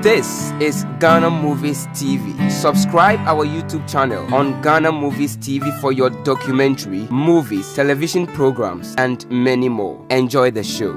This is Ghana Movies TV. Subscribe our YouTube channel on Ghana Movies TV for your documentary, movies, television programs, and many more. Enjoy the show.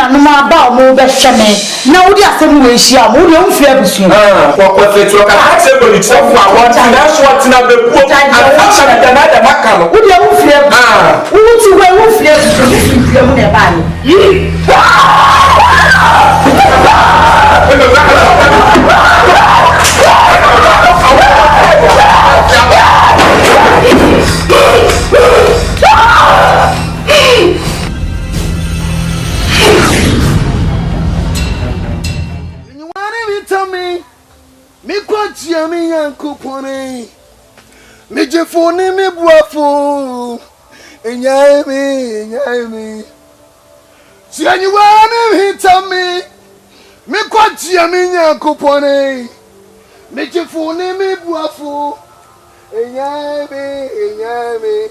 No more about more best shaman. Now, we are some way she are more young flavors. What was it? I said, but it's all for one time. That's what's not the book. I'm actually another macam. Who are you flavor? Who to wear who flavors to the body? Me yankupone me jefoni me buafo enyai me si anyuane hita me kwatia me yankupone me jefoni me buafo enyai me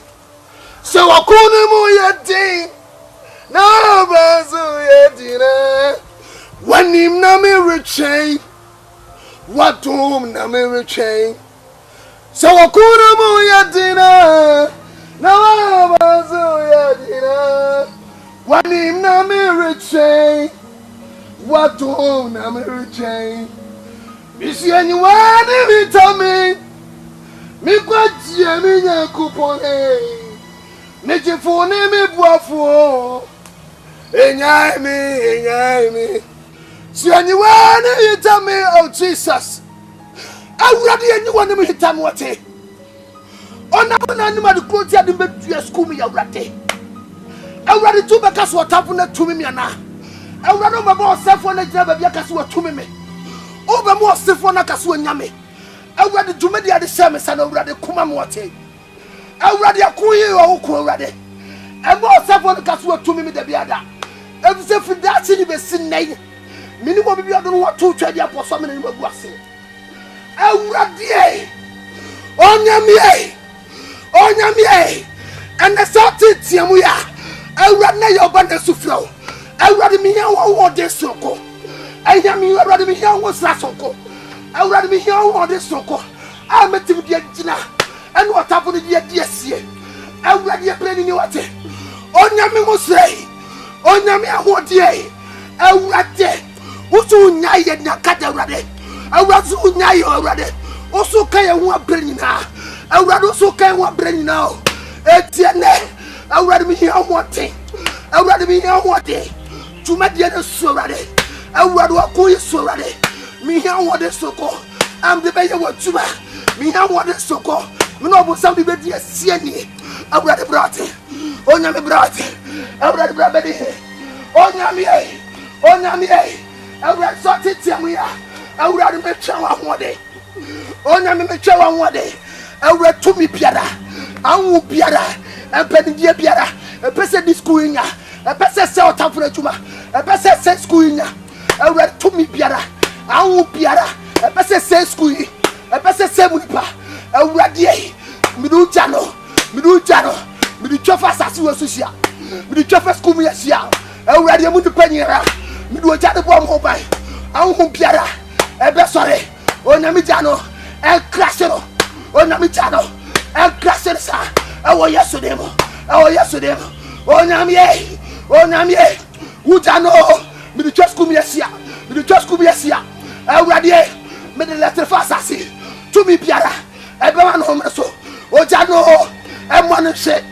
so wakune mu yedi na bazo yedina wanim na me rechain. What doom na me chain? So wakuna mu yadina na bazo yadina. Wanim na me chain. What doom na me chain? Misi anyuane mi tami. Mi kwatia mi nyankupone. Me jefone mi buafo. Enyai me. Si anyone hit me, oh Jesus. Already anyone hit me what? On an animal to quote you to school me already. Already two backers what happened to me now. I ran over more self when I never be a casua to me. Over more self when I casua yammy. Already to me the service and already come on what? Already a queer or already. And more self when the casua to me the beada. Every self for that city be seen name. Minimum be don't want to trade your for something in the grass. Already. On yamie. And the salted tiamuya. Already your abundance to flow. Already me here one day soko. I hear me already me here was soko. Already me here one day soko. I met him dear dinner. And what happened dear year. Already a plain in your water. On yamie must say. On yamie what day. Already. Usu nyai na kata urade. Awrazu nyai urade. Usu kaya wa brain na. Awradu usu kaya wa brain na. Etienne. Awradu mi hiya wate. Awradu mi hiya wate. Tuma dia na surade. Awradu akoyi surade. Mi hiya wade soko. Am de beye wa tuma. Mi hiya wade soko. Mi no bo sam bi be dia sieni. Awradu brate. Onya me brate. Awradu brabedi. Onya mi Awurade sorted tiamuya. Awurade me twa wode. Onya me twa wode. Awurade tumi biara. Anwu biara. Empenidie biara. Epese disku nya. Epese se otafura juma. Epese se sku nya. Awurade tumi biara. Anwu biara. Epese se sku yi. Epese se munipa. Awurade midu jano. Midu chofa sasi wo susia. Midu chofa sku mi asia. Awurade mu nipa nyira. Me do jade bom ho bai an hu biara e be sore onami jano e krasero onami jano e krasero sa Oh yesterday, oh yesterday, oh Namie, Utano, me the trust Kumia, me the trust Kumia, already, me the letter Fasasi, to me Piara, everyone home so, oh Jano, and one say,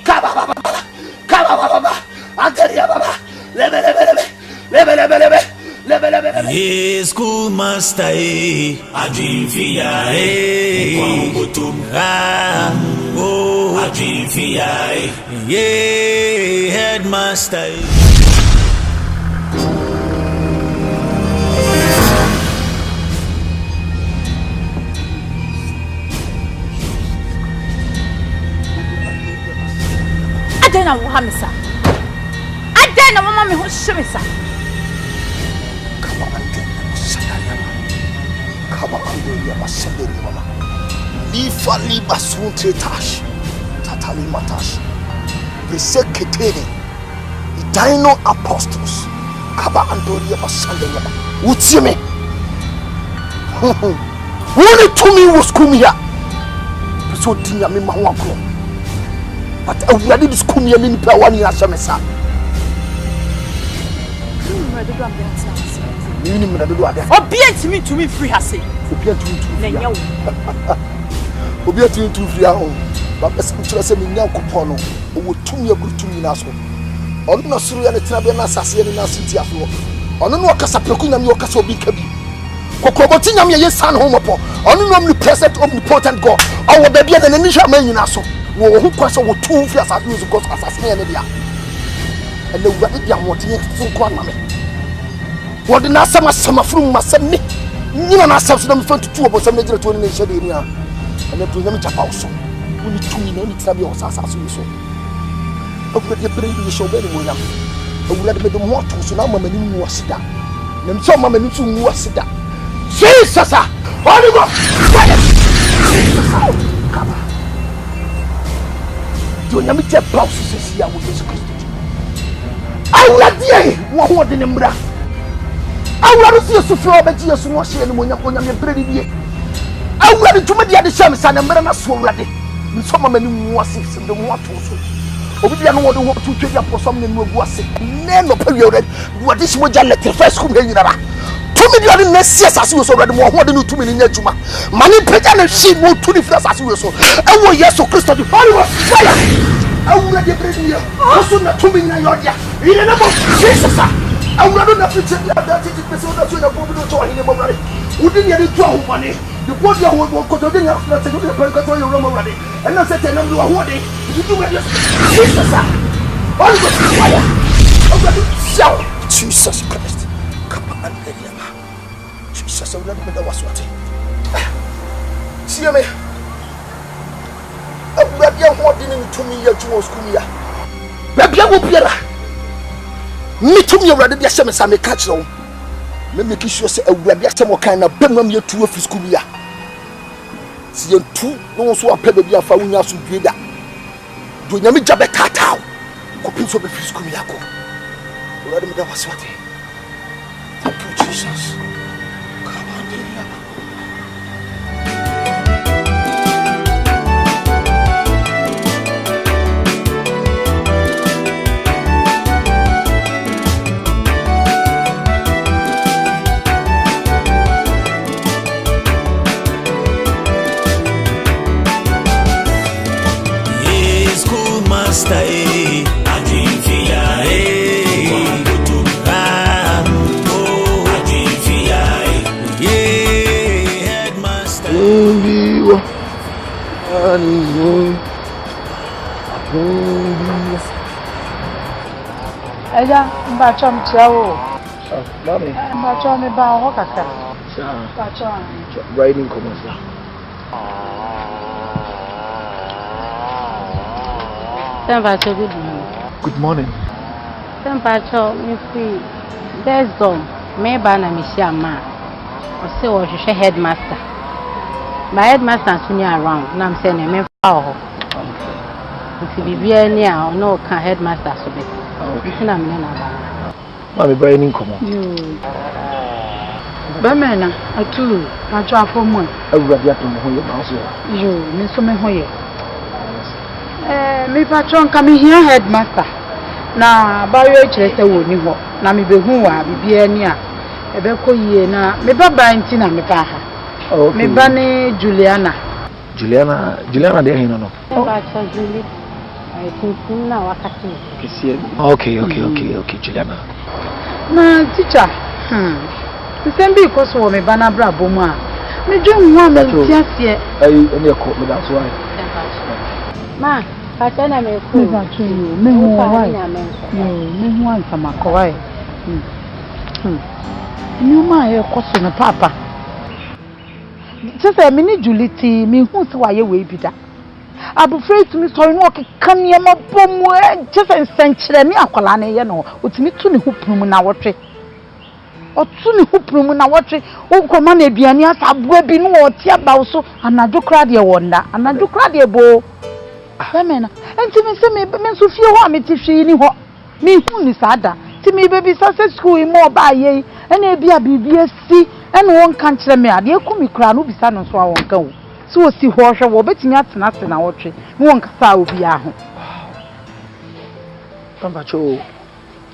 Kaba, Antelia Baba, lebe. Yes, school master, Adivia, oh, Adivia, yeah, headmaster. I don't know what I'm saying. I don't know what I'm saying. Lifa liba sunte tash, tatali matash. Preseketene, dino apostles. Kaba andoria basande yaba. Utsime. Wone to me was kumia. So dinya me mahwako. But awurade dis kumia ni pa wani asemesa. Ni me do ade. Obi to me free hase. Obi to free ahụ. Ba pese ntro se me nyankopon no. Owo tumi agurutumi na so. Ono no suru ya ne tena be na asase ne na siti afo. Ono no okasa preku nyame okasa obi ka bi. Kokroboti nyame ye san ho mopo. Ono no omnipresent omnipotent God. Owo ba bia na ni hwa man nyina so. Wo ho kwaso wo tu free asase no so asase ne dia. And the way they are wanting to go on, mammy. What the Nasa summer from Massami? You know, I saw them front to two about some major 20 nation area. And then to them, Japauso. We need 2 million trabios as so. Over the brain, you show very well. I will let them want to, so now Mamma knew was that. Then some Mamma knew was that. Jesus! What do you go? Come on. Do you need to pause here with this Christian? Awurade wo ho de ne mbra awurade fi sufro obeji yesu mo hye ne mo nyakonya me bredi die awurade tuma dia de hyam sa ne mbra na so awurade nso mama ne mu ase sim de mo ato so obi dia no wo de ho to twa dia posom ne no agu ase ne no pa wi awurade wo de shimo ja letter first kum he nyina ba tumi dia ne nasi asase wo so awurade mo ho de no tumi ne nya adwuma mani pega na hyi mo tu ni fira asase wo so ewo yesu kristo di fire awurade bredi ya oso na tumi na yodia in the name of Jesus, I will not fit that person that you have to him already. Wouldn't you do money? The body of what could have not to the purgatory room already. And I said, I'm doing what day. You do it, Jesus. All the fire. Jesus Christ. Come on, Jesus, I will not be the was what. See me. I'm ready to me, your jewels, Kumia. Baby, me to me already be a semi same catch no. Me make sure say awurade asem kan na bemam ye tu ofis kumia. Si ye tu no so apɛ be afa wunya so dueda. Do nyame gya be tataw. Ko pin so be ofis kumia ko. Awurade me da waswate. Thank you Jesus. Eja mbacho mtiawo. Mami. Mbacho me ba ho kaka. Mbacho. Riding commercial. Mbacho, good morning. Good morning. Mbacho, me free. There's gone. Me ba na me share ma. O say o hwehwe headmaster. My headmaster soon around. Na am say na me fa ho. Nti bibia ni a no ka headmaster so be. Nti na me na ba. Mami Brian komo. Ba me na atu acho afo mo. Awurade ato mo ho ye ma so. Yo, me so me ho ye. Me patron come here headmaster. Na bayo chese wo ni ho. Na me behu wa bibia ni a. Ebe ko yie na me baba nti na me ba ha. Okay. Me ba ni Juliana de hino no. Patron Julie. I think na wakati. Okay, Juliana. Na teacher. Nsembi ikoso me ba na bra bomu a. Me dwen ho me tiasie. Ene ko me da so ai. Ma, patana me ku. Me hu why? Me hu an sama ko why? Nyuma ye koso me papa. Just me ni Juliti me hu se wa ye we bi da. Abufre tumi so no kan ye mabomu just ensenkyere ni akwala na ye no. Otumi tu ne huprum na wotwe. Otu ne huprum na wotwe. Ukoma na aduane asabua bi no otia bawo so anadwo kra de wonda. Anadwo kra de bo. Femena. Enti me se me so fie ho ameti hwe ni ho. Me hu ni sada. Ti me baby success school mo ba ye. Ena bia bibia si. Ena won kan kire me ade ekumi kra no bisa no so a won kan wo. So osi ho hwe wo betimi atena se na wotwe. Me won kasa obi a ho. Papa cho.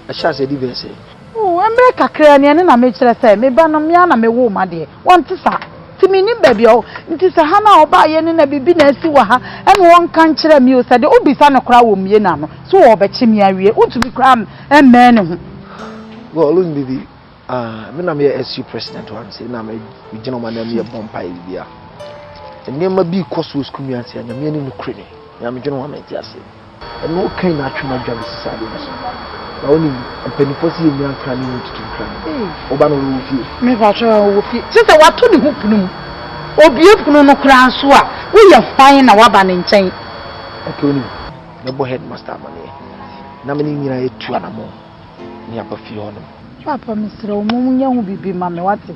A chance di verse. Oh, emre kakra ne na me kire se me ba no me na me wo ma de. Won ti sa. Ti me ni baby o. Nti se ha na oba ye ne na bibi na asi wa ha. Ena won kan kire me o se de obisa no kra wo mie na no. So wo be chi me awie. Utumi kra emme ne ho. Well, look baby. Me na me SU president one say na me gentleman na me bompai bia. Nneema bi koso school mi ase anya me ni nukre ne. Ya me gentleman me ti ase. E no kan na atwuma dwa bi sisa de so. Na oni mpanifo si enya kra ni mututu kra. Oba no wo fie. Me ba twa wo fie. Ti se wato ne hupunu. Obie punu no kra so a wo ye hwan na waba ne nkyɛn. Okay oni. Me bo headmaster amane. Na me ni nyina etu anamo. Ni apa fie hono. Papa misra munya hu bibi mame wate.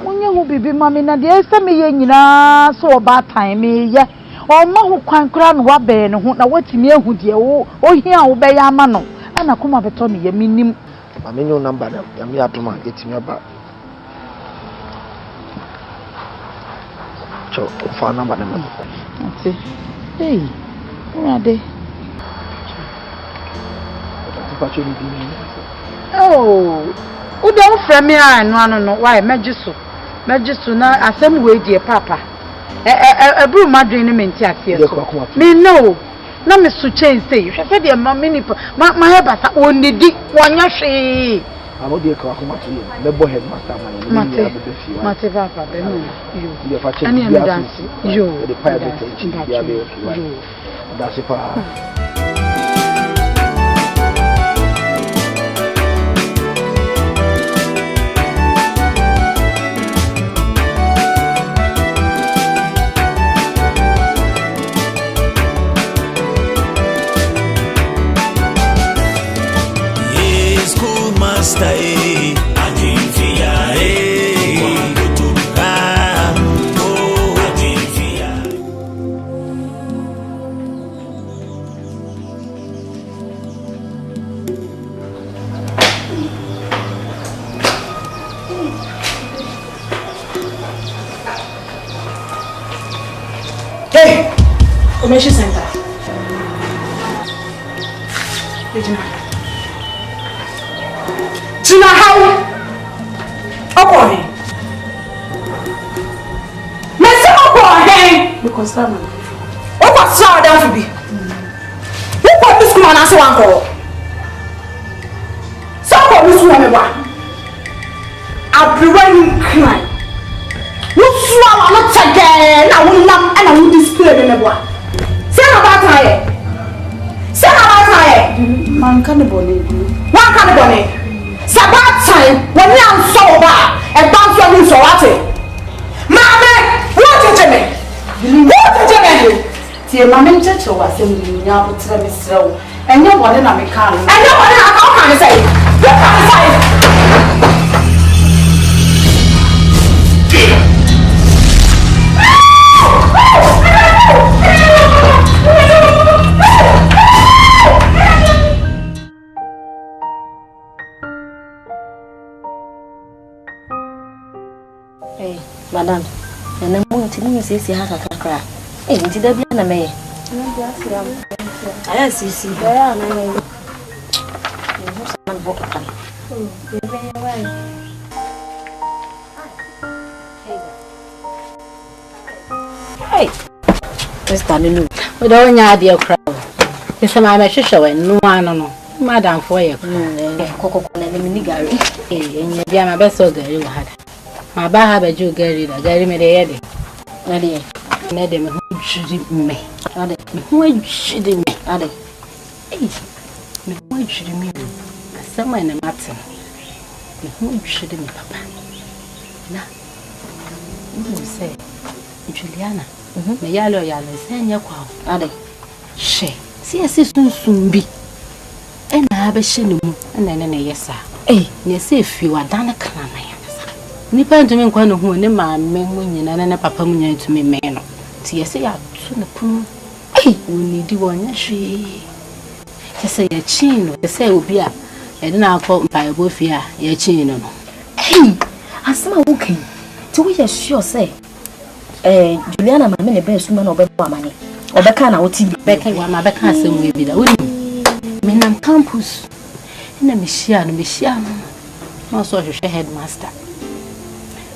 Munya hu bibi mame na de ese me ye nyina so oba tan me ye. O ma hu kwan kra no wabe ne ho na watimi ahu de wo ohia wo be ya ama no. Ana kuma beto me ye minim. Mame nyo number na ya me adoma etimi aba. Cho fa number na me. Ati. Hey. Urade. Papa cho ni bi. Oh. Who don't frame me no why mejisu na asem we die papa ebru madwen ne menti asie so me no na me su chain say hwe se de ma mini ma heba sa onidi wonya hwe amo de ka akoma to ye me bo headmaster man ni ya be fi wa mate papa be no yo fa check ani ya dance yo the fire be check ya be fi wa that's it pa. Stay, Adinfia, Hey, Commercial Center. Tina, how? Okay. Let's go. Because I'm. Oh, what's that down to be? Who put this woman as one call? Some of this woman, I'll be running crying. What's wrong? I'm not again. I will not, and I will display the nebula. Say about her. Say about her. Man, can't believe you. One can't believe. Sabat time when you are so bad and bounce your news or what? Mammy, what did you mean? What did you mean? Dear Mammy, church or was in the Yard to me slow, and no one in a mechanic. And no one can say, you can't say. Madam, and I'm going to see how to cry. Ain't it a bit of me? I see. There, no. Hey, what's that new? We don't have your crowd. It's a mamma show and no one, no, Madam for you. Coco and the minigary. And you are my best soldier you had. My bar have a Jew Gary, the Gary made a headache. Let him who should me. Who should me? Addy. Who should me? Somewhere in the matter. Who should me, Papa? Now, you say, Juliana, the yellow send your quaw. Addy. She, see a sister soon be. And I have a shilling, and then a yes, sir. Eh, you see if you are done a clan. Nipa to me kwano hu ne ma menwo nyina ne papa mu nyan to me men no ti yesi ya to ne pum woni di wonya hwe yesi ya chin no yesi obi a e de na akọ mpa ebo fi a ya chin no asema wuki ti we ya sure say Juliana ma me ne be suma na obebo amane obeka na woti beka wa ma beka asem we bi da woni me nam campus na me shia no so hwe headmaster.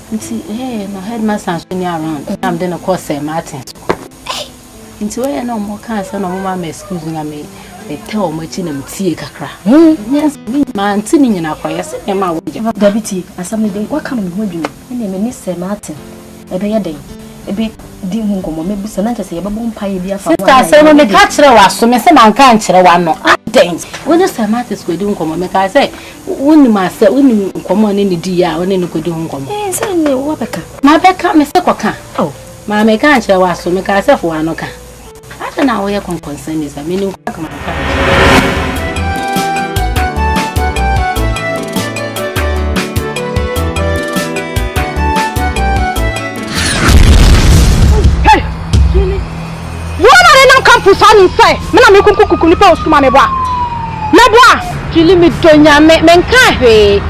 Hey, no headmaster is around. I'm then of course St. Martin. Hey, into where no more cancer, no more excusing me. They tell me to tea kakra. Yes, man, tinning in our choir, and my deputy, and somebody what coming with you? And they may St. Martin. A day a day. A bit dim home, maybe Sanata say a baboon pie. I say, when the catcher was so Miss Man can't share one. Things when the St. Martin's we don't come, make I say, when myself, when come on in the dia, when you could do home. Yes, I know what my Becca, Mr. Coca. Oh, my mechanic was so make myself one. Okay, I don't know where your concern is. I mean, you come on. Pusani say, "Mena me kunku nipa osuma meboa. Meboa, jili mi donya me nka hwe.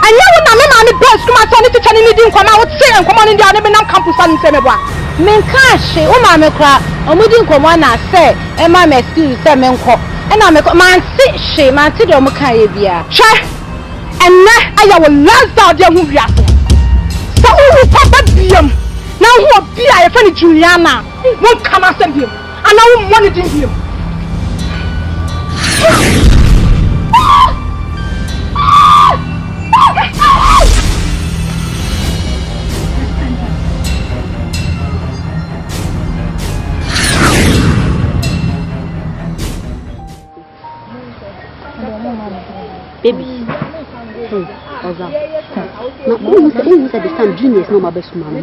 Anya wo na me ma me be osuma so ni teacher ni di nkoma wo tse nkoma ni dia ne be nam campus ani say meboa. Me nka hwe, wo ma me kra, omudi nkoma na say, e ma me excuse say me nko. E na me man si hwe, man ti de o mo kan ye bia. Hwe. Enne aya wo last out dia hu wiase. So wo papa biam. Na wo bia ye fa ni Juliana. Wo kama say biam. And I won't want it in him. Baby. Oza. Na who said the stand genius no my best man.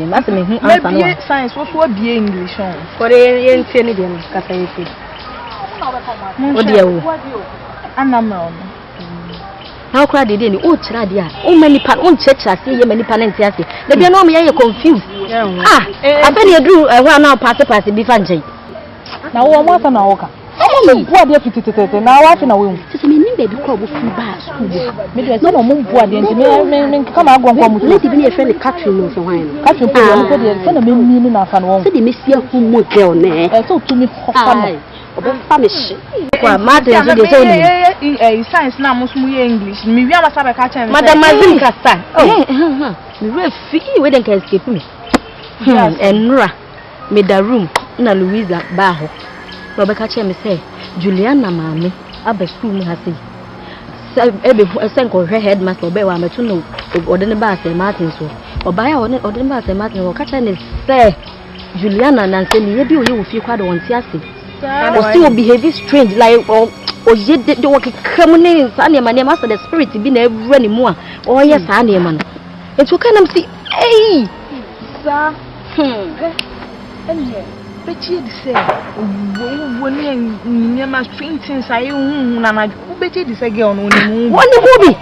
That's me. Maybe science what be English on. For the any dem kasa yifi. What do you? Anamel. How crowd dey ni o kira dey a. O many pan on church as ye many pan enti ase. The be no me ye confused. Abeni edru ehwa na pass bi fa nje. Na wo mo asa na wo ka. Me boa de fititete na wa fi na we. Sisi me nimbe bi ko bo fi ba school. Me dey say no mo boa de nti me kama agwa kwa mu. Lady bi na friend Catherine no so hwan no. Catherine ko de say na me mi na fa no wo. Say the mesia hu mo girl ne. So to me hofa no. Obo fa me shi. Kwa madam so dey say ni. Science na mo smu ye English. Me wi amasa be ka chen me. Madam Mazin Kasta. Me re fi we den ka escape me. Enra me da room na Louisa ba ho. Robeka che me say Juliana mama aba school mu ha sei ebe senko hwe headmaster obe wa metu no odene ba St. Martin so oba ya odene ba St. Martin o ka che ne say Juliana na nse ni ye bi oye wo fi kwa do wonti ase o still behave strange like o ye de wo kekam ne sa ne ma ne master the spirit bi na evura ni mu a o ye sa ne ma no etu ka nam si eh sa but you say, when you must think since I own, and I bet you this again on the moon. What the movie?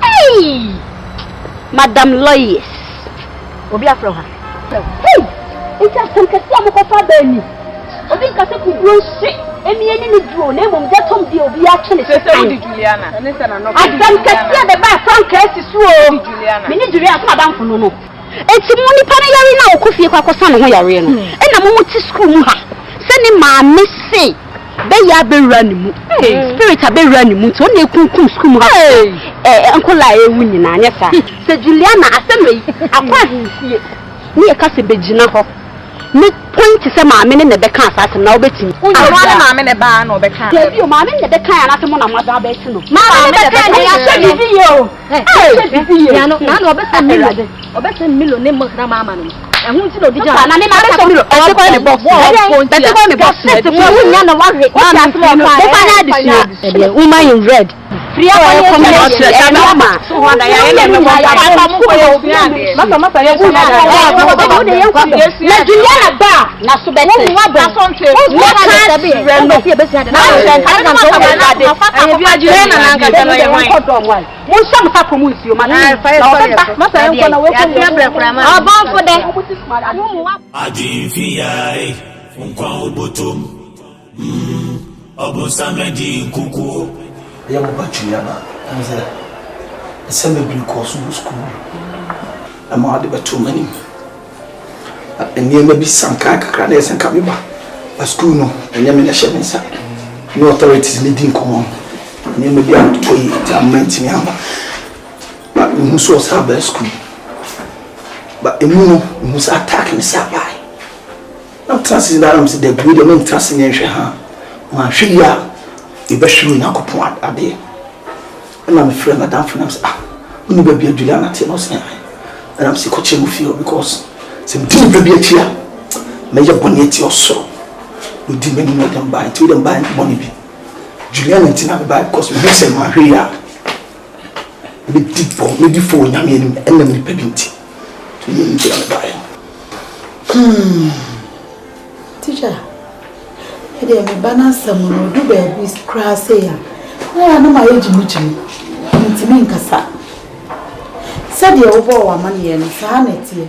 Hey, Madam Lois. Obia from her. Hey, it's just some Cassamo Benny. Obin Cassaco, shit. Emi eni ni duro na emom datom bi obi a twene se di Juliana. Adam kase be ba Frank esi so o. Me ni Juliana so adam funu no. Enti mu ni pa na yare na okofie kwa kosa ne ho yare no. E na mo ti school mu ha. Se ni maame se be ya be run mu. Spirit a be run mu to na ekunkum school mu ha. Enkola ewu nyina anya sa. Se Juliana aseme akwa hifie. Ni e kase be gina ho. Me point se maame ne be kan asase na obetimi. Awa maame ne ba na obeka. Debi o maame ne be kan na se mo na mo da be ti no. Maame ne be kan ya se bibi yo. Ya no na obesa milo. Obesa milo ne mo na mama no. Ehun ti no dija. Na me ma be milo. O se ko ni boss. Be se ko ni boss. Se wo nya na wa re. O ja se mo pa. Be pa na adisua. E woman in red. Free up your community. E mama. So wanda ya ele me mo pa mo ko yo bi ande. Mama ya bu na. Na Juliana ba na so be te. Na so nte. O ka be no fi be se ade. Na ka na so be ade. E bi Juliana na ka tell you why. Mo sham sa komu isi o ma na. Masa en ko na we ko ya bre kura ma. Abon fo de. Adinfiai unkwa obotom. Obosamedi kuku. Ya mo ba Juliana. Amze. Sembe bi ko so school. Ama ade beto mani. Eniema bi sanka kakra na sanka bi ba. A school no, eniema na shemen sa. No authorities leading common. Eniema bi am to yi amenti mi amba. Ba muso sa ba school. Ba emu no sa attack me sa bai. I'm trusting that I'm say the good I'm trusting in ha. Ma hwe ya e be hwe Yakopon ade. And I'm friend madam for am say unu ba bia Juliana te no say. And I'm say coach mu feel because some deep baby atia. Me ya boneti osoro. No di me no dem buy, to dem buy money bi. Juliana ntina be buy because we say ma hwe ya. Be deep for me di for nyame enim enam ni pebinti. To you ntina buy. Teacher, ede me balance no do baby crash ya. Na na ma yeji muchim. Ntimi nkasa. Said ye obo wa man ye ni sa na tie.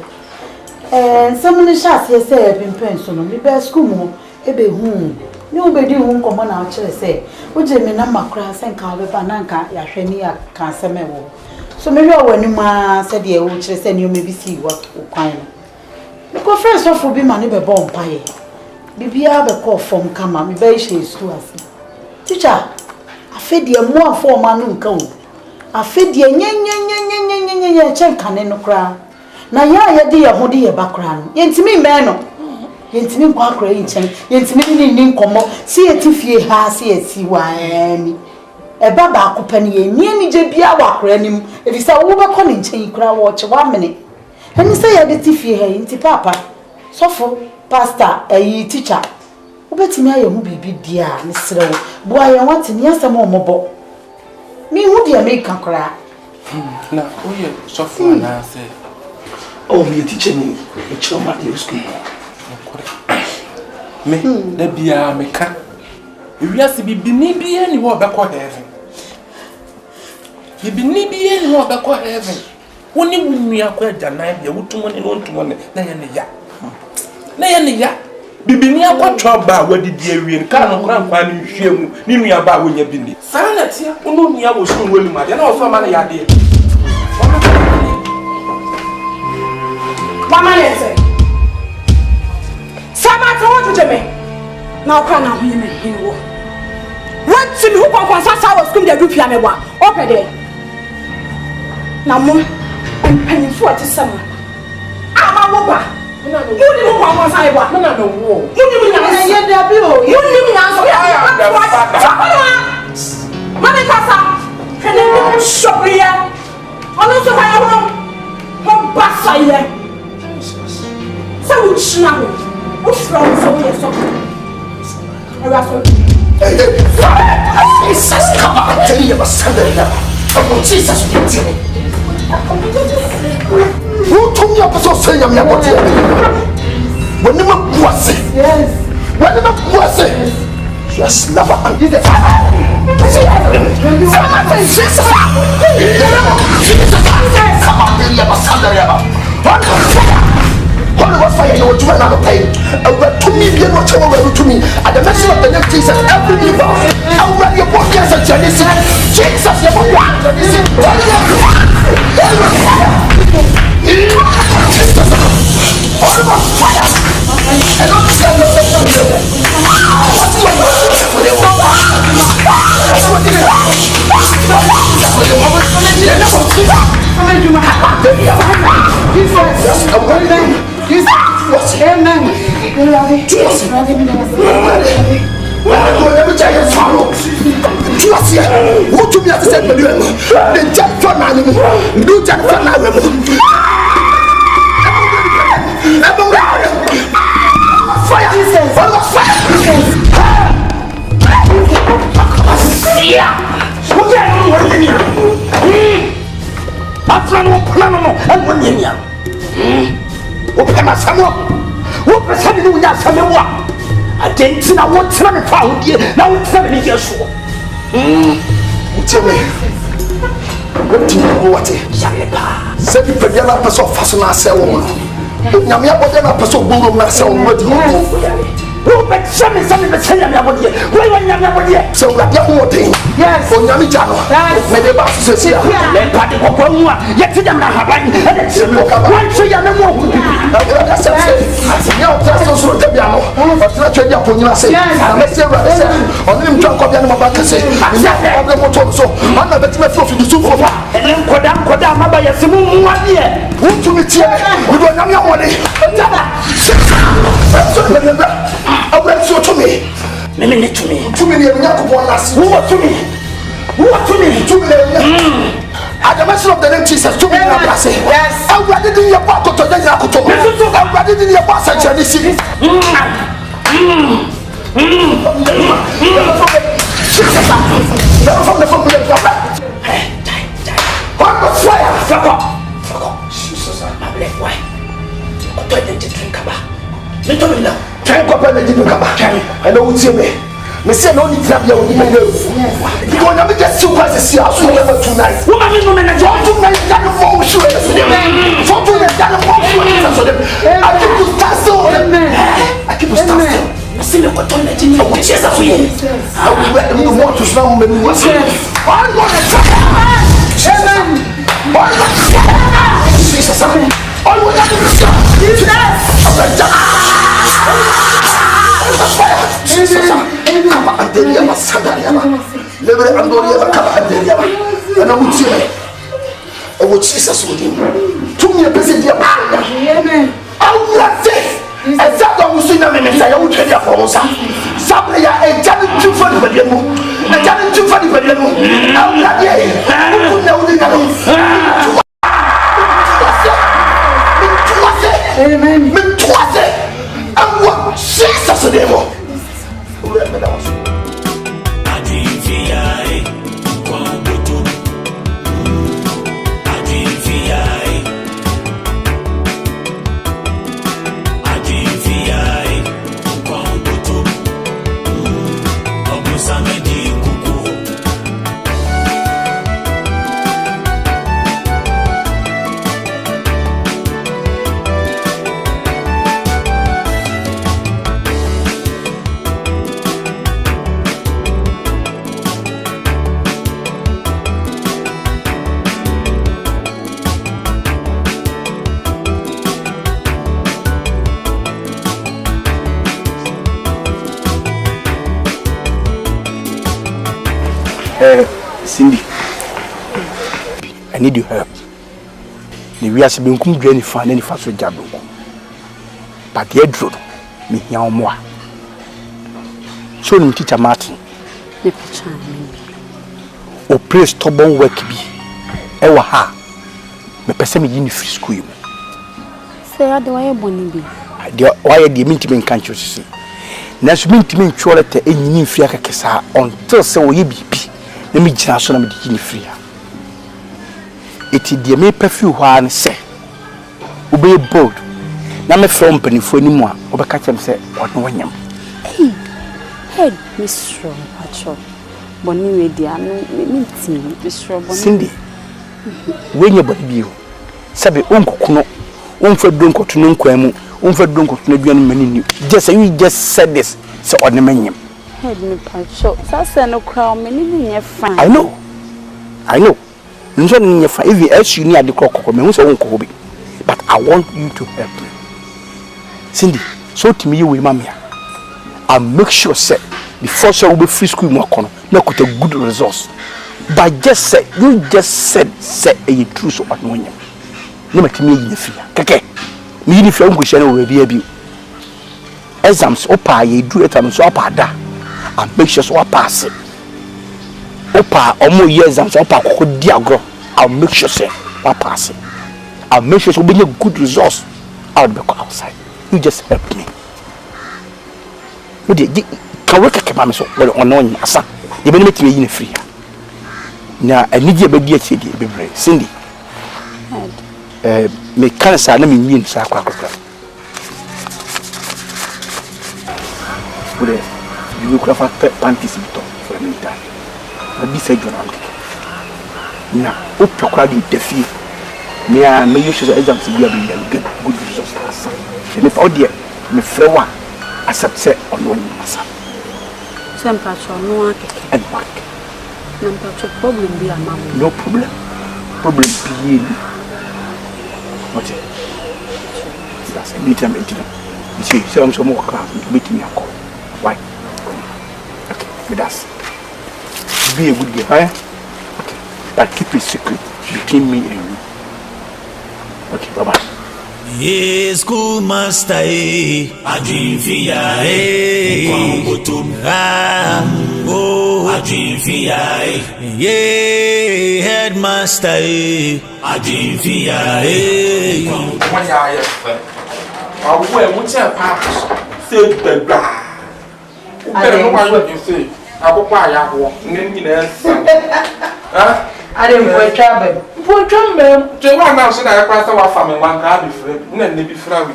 Somebody shas ye say pimpen so no me be school mo e be hu. Ni obedi hu nkomo na kire say, wo je me na makra se nka be ba na nka ya hwani ya ka seme wo. So me hwe wani ma said ye wo kire say ni o me bi si wo kwan no. Because friends of obi ma ne be bo mpaye. Bibia be call from kama me be she stu ase. Teacher, afedie mo afo ma no nka o. Afedie nye chenkane no kra. Na ya de ye hode ye bakra no. Yentimi me no. Yentimi nkwa akra yi chen. Yentimi ni nkomo. Si etifie ha si esi waani. E baba akopani ye ni je bia wa akra nim. Efisa wo be ko ni chen kra wo che wa mene. Eni say ye de tifie ha nti papa. Sofo pastor teacher. Obetimi aye hu bibi dia ne serewo. Bo aye wante ni asem omobo. Me hu dia make kakra. Na oye sofo na say. Oh, me teacher me choma dey school. Me da bia me ka. Ewiase bibini bia ni wo bekọ heaven. Bibini bia ni wo bekọ heaven. Woni wunua kwa janan bia wotumo ne wontumo ne na ye ne ya. Na ye ne ya. Bibini akotwa ba wadidi awie ka no kra nkwa ne hwiemu ni nua ba wonya bini. Sa na tia ono nua wo so wolu ma de na wo so ma na ya de. Mama yense. Sama to what to me. Now can I hear me here? What to me who can sa was come dey do pia me wa. Open there. Na mo empanifo ati sama. Ama wo ba. Muni mo kwa sa iwa. Na no wo. Muni mi nya na ye da bi o. Muni mi nya so ya. Mama kasa. Kene shopriya. Ono so fa ho. Ho basa ye. So which now? What's wrong with your son? Jesus, come on, tell you about Sunday now. Oh, Jesus, who told me about saying I'm not here? When you was it? Yes. When you was it? Yes, never undid it. Jesus, come on, tell you about Sunday now. Holy Ghost fire, you will do another pain. To me, you know, to me. At the mention of the name Jesus, every believer, already your body as a Genesis. Jesus, you will walk Genesis. Holy Ghost fire. And not tell you at the mention of the name Jesus, to me, yes. I'm ready to your part of the Yakuto. I'm ready to your part of Genesis. Never from the family. What was fire? Fuck off. Jesus, I'm not black white. I'm going to drink about. Me tell me now. Drink up and drink about. I know what's in me. Me say no need trap your woman. You want to get super as see us never tonight. Woman no man don't tonight that the phone show. For tonight that the phone show. I keep to stand still. I keep to stand still. I see me what on the thing of Jesus for you. I will let them want to smell me was. I'm going to try. Amen. Jesus. I will not do Jesus. Jesus. Kaba andelia masandalia ba lebre andoria ba kaba andelia ba ana mutire e wo Jesus wodi tumi e pese dia ba amen awurate e za do musu na me mesa ya wo twede afo sa sabre ya e jani tufa di bade mu e jani tufa di bade mu awurate e ku na wodi na no amen me toase awa Jesus demo. Cindy, I need your help. We are being come to find any fast job. But the dread me here more. So, you teacher Martin. O pray stubborn work be. Ewa ha. Me person me in free school. Say, I do I bonny be. Why the mintimate can't you see? Nas mintimate chocolate any free kesa until so ye be. Let me just show them the free. It is the me perfume one say. Obey bold. Now me from penny for any more. Oba catch him say what no one. Hey, head, Miss Strong, Pacho. Bonnie, we dear, meeting, Miss Strong. Cindy, when your body view, Sabe uncle kuno, for drunk to no quemu, Unfa don't go to the many. Just you just said this, so on the menu. Head me pancho. Sasa no crown many fine. I know. If you else you near the cock, but I want you to help me. Cindy, so to me you will mamma. I'll make sure say before so will be free school more corner, not with a good resource. But just say you just said a truth so at one. No matter me in fear. Okay. Me if you will be a view. Exams opa ye do it and so opa and make sure so I pass it. Opa or more years and so opa could diagram. I'll make sure say I pass it. I'll make sure so be a good resource. I'll be outside. You just help me. You can work at my so well on one asa. You benefit me in free. Now I need you be Cindy. Me cancer na me mean sa kwa. You could have panties for a minute. I be said you now, up to crowd in the field. Me and me use exams to be able to get good results. And if all dear, me flower accept set on one massa. Some patron, no one and back. No problem be a man. No problem. Problem be what? That's a meeting. You see, some more class meeting me a call. Why? Okay, with us. Be a good guy, okay? But keep it secret between me and you. Okay, bye bye. Yes, schoolmaster, Adrivia, Quambotum, Adrivia, headmaster, Adrivia, what's your past? Say the bra. I don't know what you say. I will buy a walk. I didn't put trouble. Put trouble. Joanna now said I passed our family one car before, and be friendly.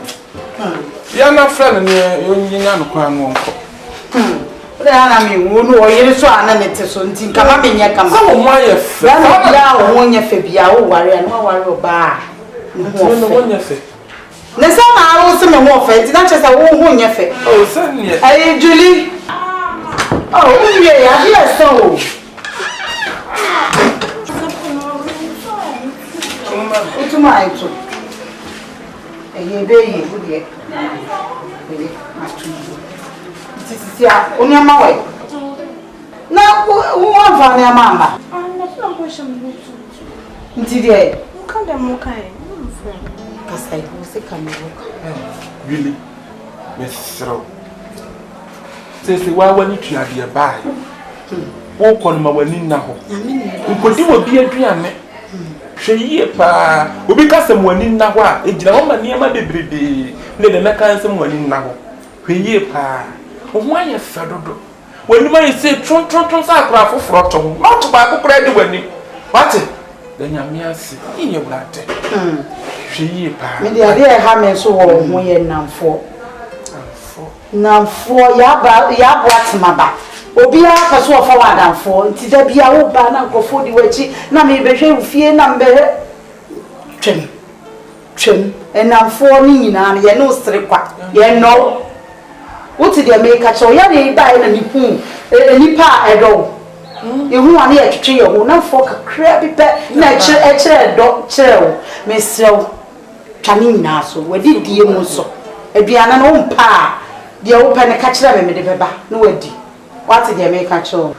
You are not friendly, you know, I mean, who know you so unnecessary. Come up in your come. Oh, my, if you are one year, Fabia, worry and no one will buy. The summer I also know more faith, not just a woman your face. Oh, certainly. Hey, Julie. Oh, yeah, yes, so. What's my too? A baby, good yet. This is on your way. Now, who wants on your mamma? That's no question. Today, who can't them okay? Because I was a camera. Really, Miss Throw. Says the why when you are dear by. Walk on my winning now. You could do a beer dream. She pa, we because someone in Nawa, a gentleman near my baby, let the mechanism one in now. We pa, why you federal? When you may say, Tron Sacra for Frotton, not to buy credit when you what? Then you may see in your blood. She pa, the idea having so we now for. Now for Yabbat Maba. Obia kaso forward and for nti da bia wo ba na nkofo di wachi na me behwe fie na mbe twem enamfo ni nyina na ye no sere kwa ye no wuti de me ka cho ya ne ba na nipu nipa edo ehu ane ye twetwe ye ho na fo kakra bi pe na echere do cherew me sew twani nyina so wadi die mu so aduana no mpa de wo pa ne ka kire me de beba na wadi. What did you make a show?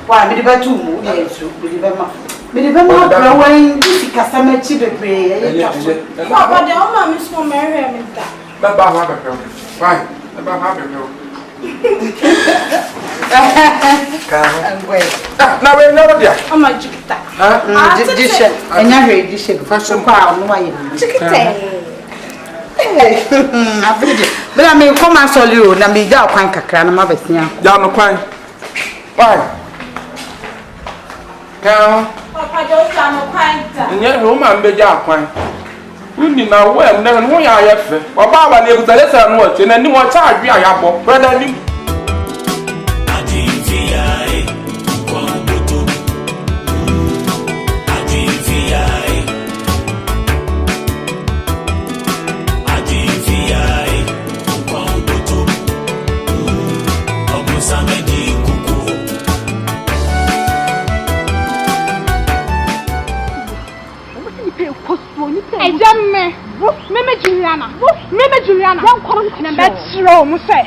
Why, me the two mood, yes, me the growing, this customer cheap pray. But the old Miss will marry him. Baba, fine, about and wait. Now, we know that. Oh, my chicken. And I heard this ship for some power. Chicken. But I mean, come and solve you. Now, me go quite a cran of my best. Ya no kwai. Why? Ka. Papa don't know quite. Nye Roman be ja kwai. Uni na we na no ya ya fe. Oba ba na ebuta lesa no oche na ni mo cha adwe ayabo. Brother ni. Juliana. Don't call him. Let's roll, Musa.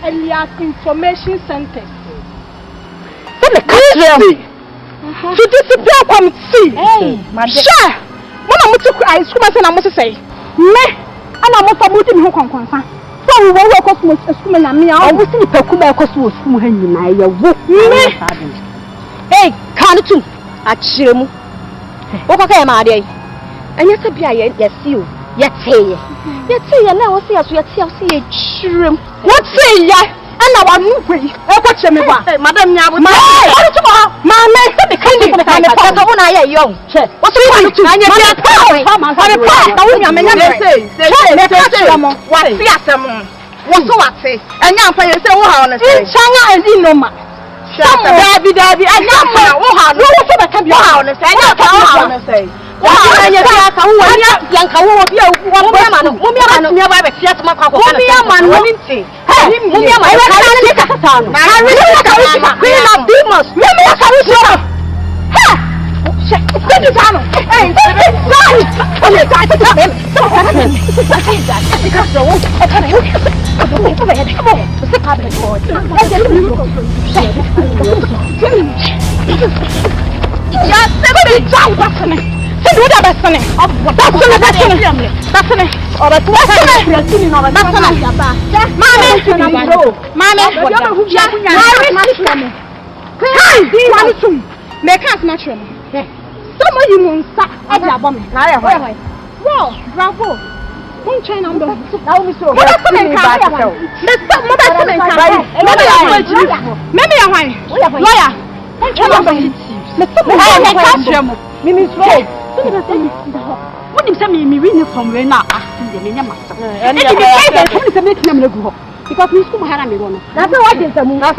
Elias Information Center. To disappear from sea. Sure. Mama mutu ice cream and I must say. Me, and I must have moved in who can confirm. So we will work with school and me. I will see Pekuma Cosmo school and you may hey, can't you? At Shim. What okay, my day? And yes, yes, you. Yet say, and now see us, yet see a shrimp. What say ya? And now I'm moving. What's your Madam Yabu? My man, the kind of the one I young. What's the one to I say? And now for yourself, China and Inoma. Daddy, I some of you won't stop at the bomb. Well, bravo. Don't chain number. Now we saw what happened. Maybe what you say me reading from when I asked the master. And you say make them go. Because we school had me one. That's what is the moon. I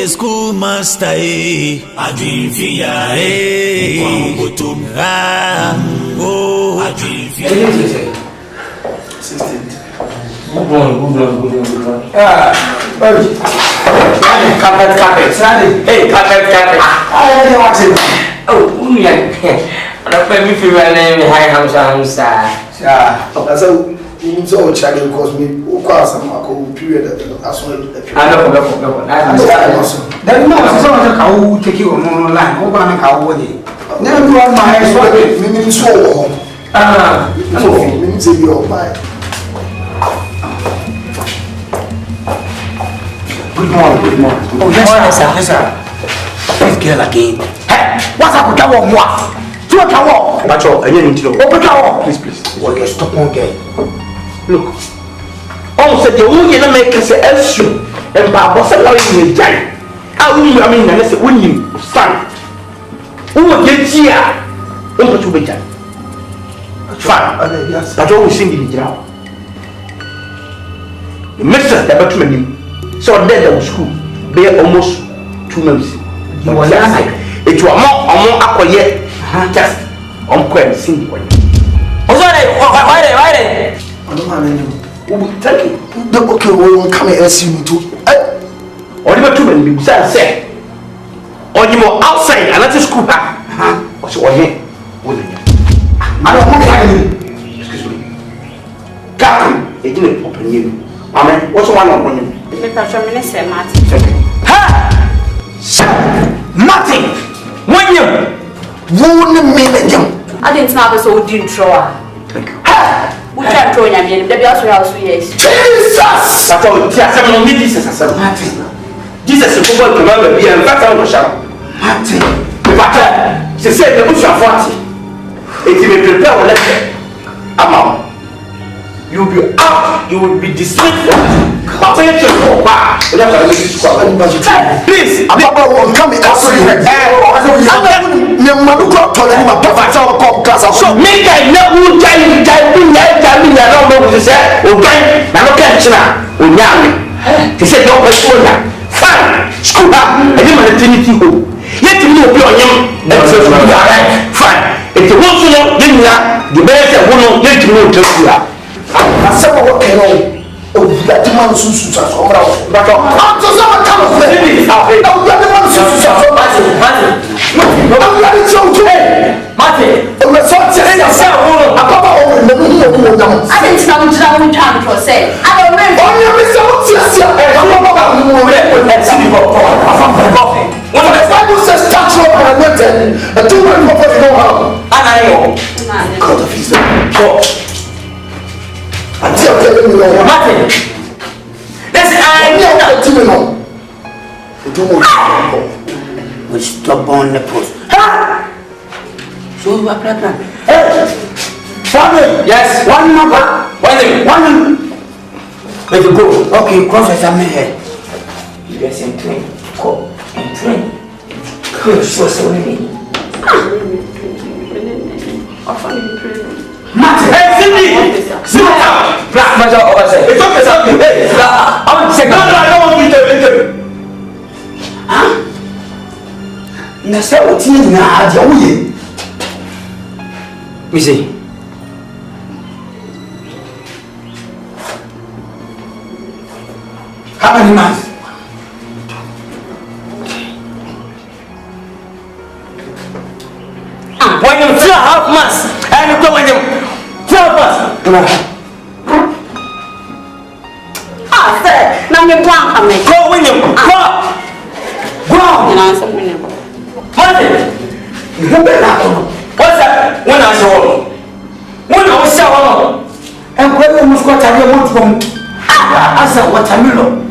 school master, I dream via oh, I dream via. Good on. Carpet. Hey, carpet. Oh, I'm a feel my name, High Hamsa. That's a so child because me, who calls some period as well. I don't then no, take you on line, over and how would he? Never do my eyes, meaning so. Means you're by. Good morning. Oh, yes, sir. This girl again. Hey, what's up with that one? What? Do you want to walk? I need to know. Please. Okay, stop on girl. Look. Oh, said the only make us a issue. And Baba said, "Oh, you die." I mean, I said, "When you son, who will get here? Don't you be done." Fine. But always sing in the job. The mister, the batman. So then the school be almost 2 months. You were like it was more acquired just on quite sing one. Why? I don't mind. Thank you. Okay, we will come and ask you to. Or even 2 men besides say. Or you more outside and at the school. What's your name? I don't want to. Excuse me. you. Amen. What's one on you? Minister Martin. Ha! Martin! When you won't mean I didn't know so didn't throw. Thank you. We can't throw you. There be also house yes. Jesus! I told you, I don't need Jesus. Martin. Jesus is going to remember me and that's how much. Martin. But she said the bush of 40. If you may prepare a letter, amount. You will be out, you will be dismissed. But I to go back. Please, Papa won't come in. So make I know he said, don't pursue that. Fine, school up, I didn't want to Trinity home. Yet you know, fine. If you want to know, then the best that won't let you know to you. I said, what can I do? That man suits us. But I'm to someone come of it. I'm the man suits us. I'm ready to Martin. The result is a cell. I papa over the moon. I didn't know which I would try to say. I don't remember. On your result, yes, I'm what the Bible says, touch your anointed and do what you know how. And I know. God of Israel. Until telling me no Martin. Listen, I know. We stop on the post. So you are pregnant. Hey! Father! Yes? One number. One. Let you go. Okay, cross I'm here. Yes, in train. Go. In train. Good, so many. Martin! Hey, Cindy! Sit down! Black Major over there. It's okay, something. Hey! I want to say, no, I don't want you to interview. Huh? Nasa what you na adia wuye. Missy. How many months? When you 2.5 months, and you go when you 12 months. Ah, sir. Now you want coming. Go when you go. You know something. Martin, what's that? When I saw when I was shower, and when you must go to your month from watermelon.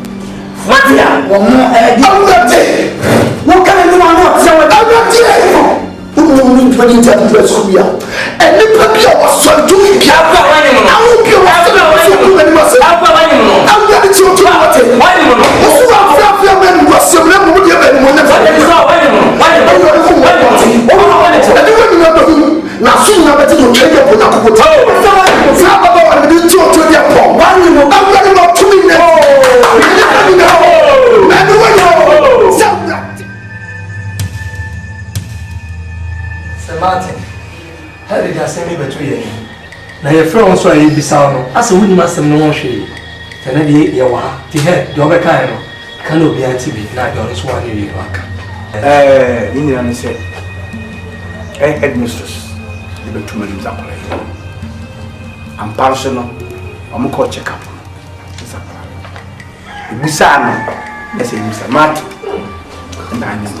What here? One more egg. I'm not there. What can I do? I'm not there. Who moved 20 years ago? And the papier was so doing. I won't be able to do any more. I'm going to do it. Why do you know? What's wrong? Men was some level with your men. Now, soon I'm going to take up on a photo. I'm going to do your pom. I'm going to be there. Sir Martin, how did I send me between you? Now, your friend also a bizarre. As a woman, must have no shame. Can I be your wife? The head, the other kind. Cannot be TV, not your one in your work. Indian said, headmistress, the two men is up. I'm personal, I'm called check up. The Busano, I say, Mr. Martin, and I know.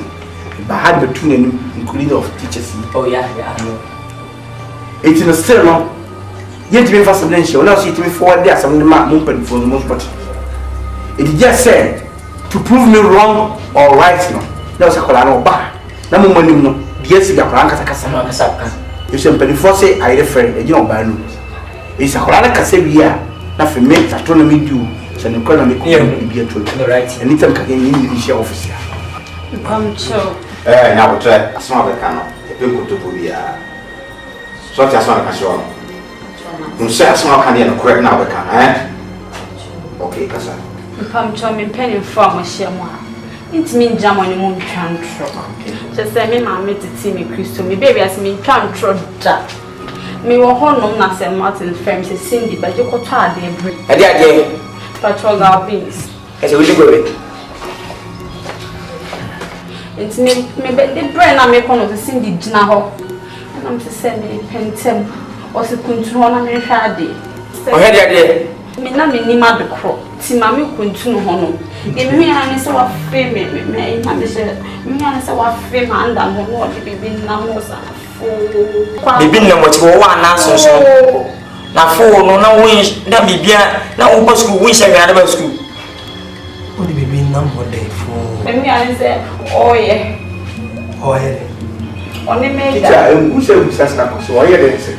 If I had between them, including of teachers. Oh, yeah. It's in a still no. Yet, to be for substantial, now see to me forward there, some of the mark open for the most part. It just said, to prove me wrong or right no. That was a colano bar. No more no. Yes, you got Casama. You simply say I refer a young banu. It's a colana Casabia. Nothing makes astronomy do. So the economy can be a truth. Right. And it's a Canadian officer. Come to. Now we try a small canoe. A people to Buria. So that's not a show. You say a small Canadian correct now, eh? Okay, Casa. Come to me penny from a shaman. It means jam on the moon trantro. Just say me, mammy, to see me, Christo, me baby, as me trantro. Me were home on St. Martin's firm, says Cindy, but you could try the break. I did patrol our beans. As a really good. It's me, the brain I make one of the Cindy Jinaho. And I'm to send me pentem or to control on a Friday. Oh, had the idea. Me na me ni ma de kro. Ti ma me kuntu no ho no. E me hia ne se wa fe me na me se. Me hia ne se wa fe ma anda mo no de bibi na mo sa. Bibi na mo ti wo wa na so so. Na fo no na win na bibia na wo pa school win share na ba school. O de bibi na mo de fo. Me hia ne se oye. Oye. Oni me da. Ja, em ku se sa so oye de se.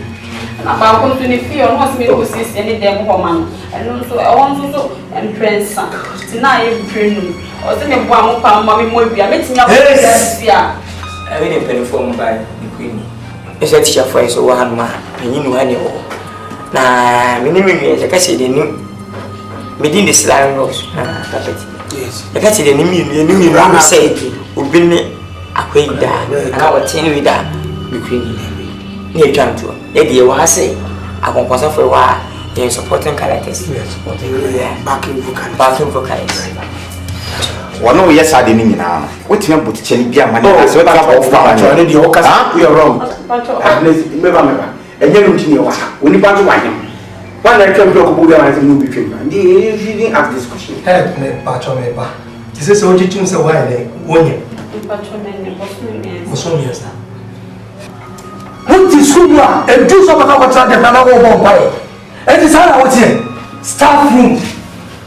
Na ba ko tu ni fi o no se me ko sisi ni dem ho man. Eno so e won so entrensa. Ti na ye brenu. O se me bo am pa ma me mo bia me tinya ko sia. I mean the penifom by the queen. Is a teacher for so one man, and you know any more. Now, minimum is a cassie, the new within the slime rose. Yes, the cassie, the new run say, who been a queen down, and our tin with that, the queen. Near jump to it, you want to say, I won't pass off a while, they're supporting characters. Backing vocalists. One of yes, I didn't know. What you put Chenny Bia money? So I got off the orchestra. We are wrong. Remember, and then when you want to wine. One I can talk about the movie film. And you didn't ask this question. Help me, Patron. This is what you think so while they won you. What is school and do some of our child and another one by it? And it's how I was here. Staff room.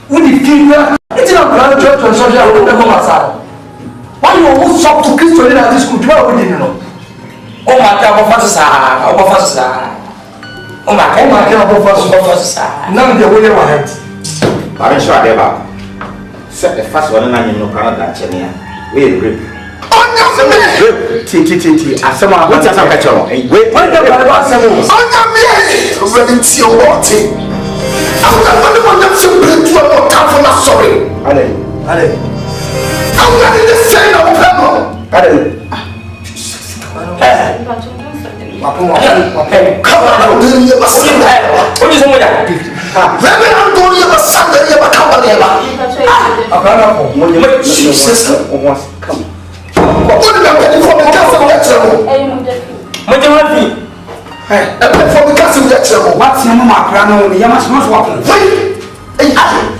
When the finger. It's not grand church and social work. Why you almost shop to Christian at this school? We didn't know. Oh my God, oh my God, none of the way ahead. I'm sure they are. Set the first one and you know, Canada, Chenia. We rip. T. I somehow went as a better. Wait, what the hell? I'm not simply to a time sorry. I'm not in the same of people. Come on, do you ever see that? What is it? Maybe I'm doing you a Sunday, you ever come on. Jesus, come. What did I get from the castle? What do you want? Hey, from the castle, what's your mama? Crano, the Yamas was walking. Wait,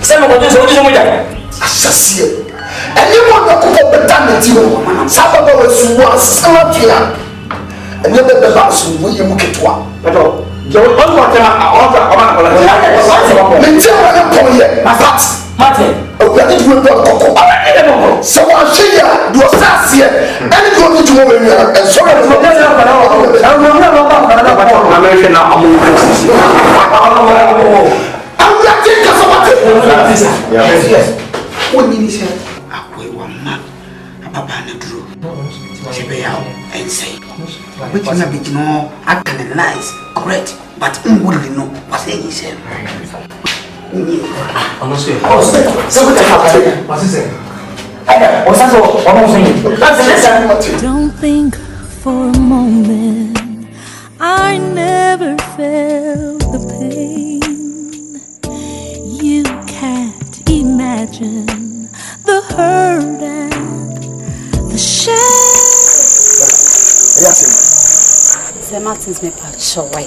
some of this original. I shall see you. And you want to put the damage you. Sababa was one here. And you let the boss who you look at one. But all, you want to Martin, we are going to so I'll show you. You are fast here. And you go to move in here. And so I'm yes. What did he say? One man, a papa and a drew. She pay out and say, which one a bit more, I can analyze, correct, but wouldn't know what he said. Don't think for a moment I never felt the pain. You can't imagine the hurt and the shame. Sir Martin's me patch away.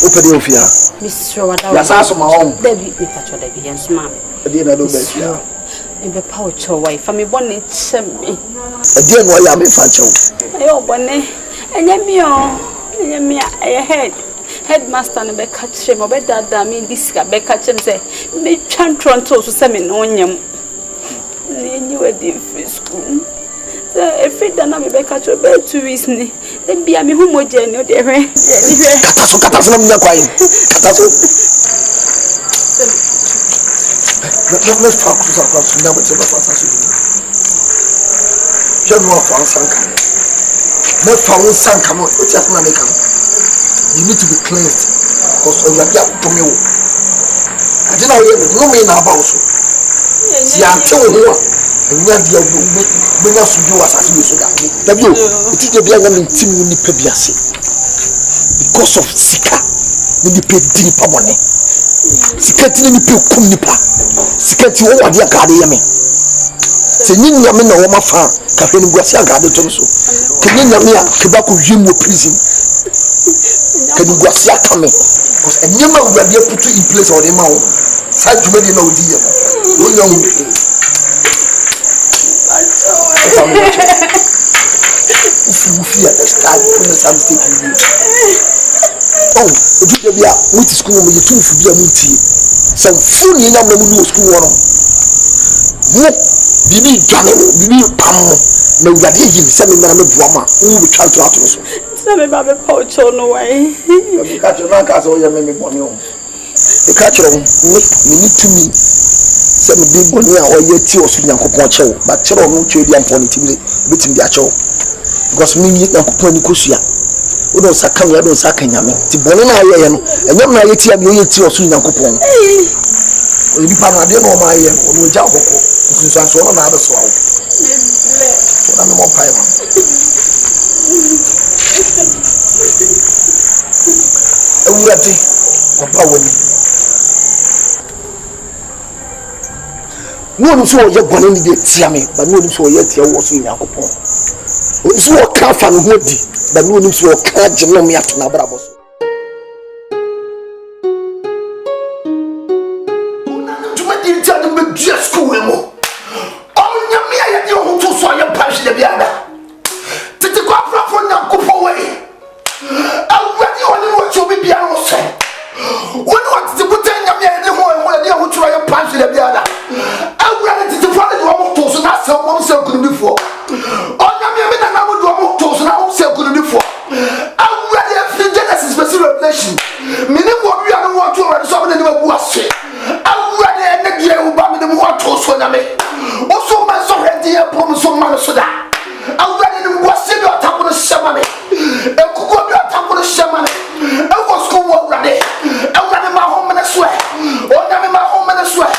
Open the office. Miss Showard, yes, I saw my own. Debbie, me patch away, and smart. I didn't know that. In the pouch away from me, one it sent me. I didn't know I am a fancho. I open it, and then me, I had headmaster and be catch him, or better than me, this guy be catch him, say, me chantron to send me on him. You a different school. If it done, I be catch your bed to reason. Then be a me homogeneous, dear. Let's talk about never to the first. General for Sanka. Let's follow Sanka. Just not make you need to be cleansed because we are to me. I didn't know no mean about so. See, I'm telling you, and you have been us to do as I do. It is the blind and team in the Pebiasi because of Sika. We need to pay deeper money. Sikati ni pe kum nipa sikati wo wade agade yeme se nyi nyame na wo mafa ka hwe ni guase agade to so ke nyi nyame a ke ba ko hwim wo prison ke ni guase akame because enyema urade put in place or dem out say dwumadi na odi ye no young if you understand when some mistake you do oh odu de bia we to school mo ye tu fu bia mu tie some fool ni nyam na mu do school wono mo bibi dwane mo bibi pam mo na urade yi se me mara me boa ma wo be twa to ato so se me ba be pocho no way you catch your man cause o ye me boni o e catch your me need to me se me big boni a o ye ti o so nyankopon chewo ba kire o no twa di ampon ti bi betim di achewo because me ni nyankopon ni kosua o don saka we don saka nyame ti boni na aye no enyam na aye ti a me ye ti o so nyankopon o bi pa na de no ma aye no no ja kokko nsunsan so no na ado so awo so na me mo pai ma ewurade papa wani no so ye gwane ni de tia me ba no so ye tia wo so yakopon o so o ka fa no hodi ba no so o ka gye me ato na brabo so tuma di tia de me dia school mo o nya me ya de o to so ye pa hwe de biada tete kwa afrafo yakopon we awurade oni wo cho bi bia no se woni wat ti buta nya me ya de ho e mo de ho tro ye pa hwe de biada awurade ti ti fa de wo to so na se mo se kunu bifo onya me na na mo do mo to so na mo se kunu bifo awurade fi Genesis verse Revelation me ne wo bia no wo to awurade so me ne bu ase awurade ne die wo ba me ne mo to so na me o so man so ready e prom so man so da awurade ne bu ase bi otako no shema me ekugo bi otako no shema me e wo sko wo awurade ma ho me ne so e onya me ma ho me ne so e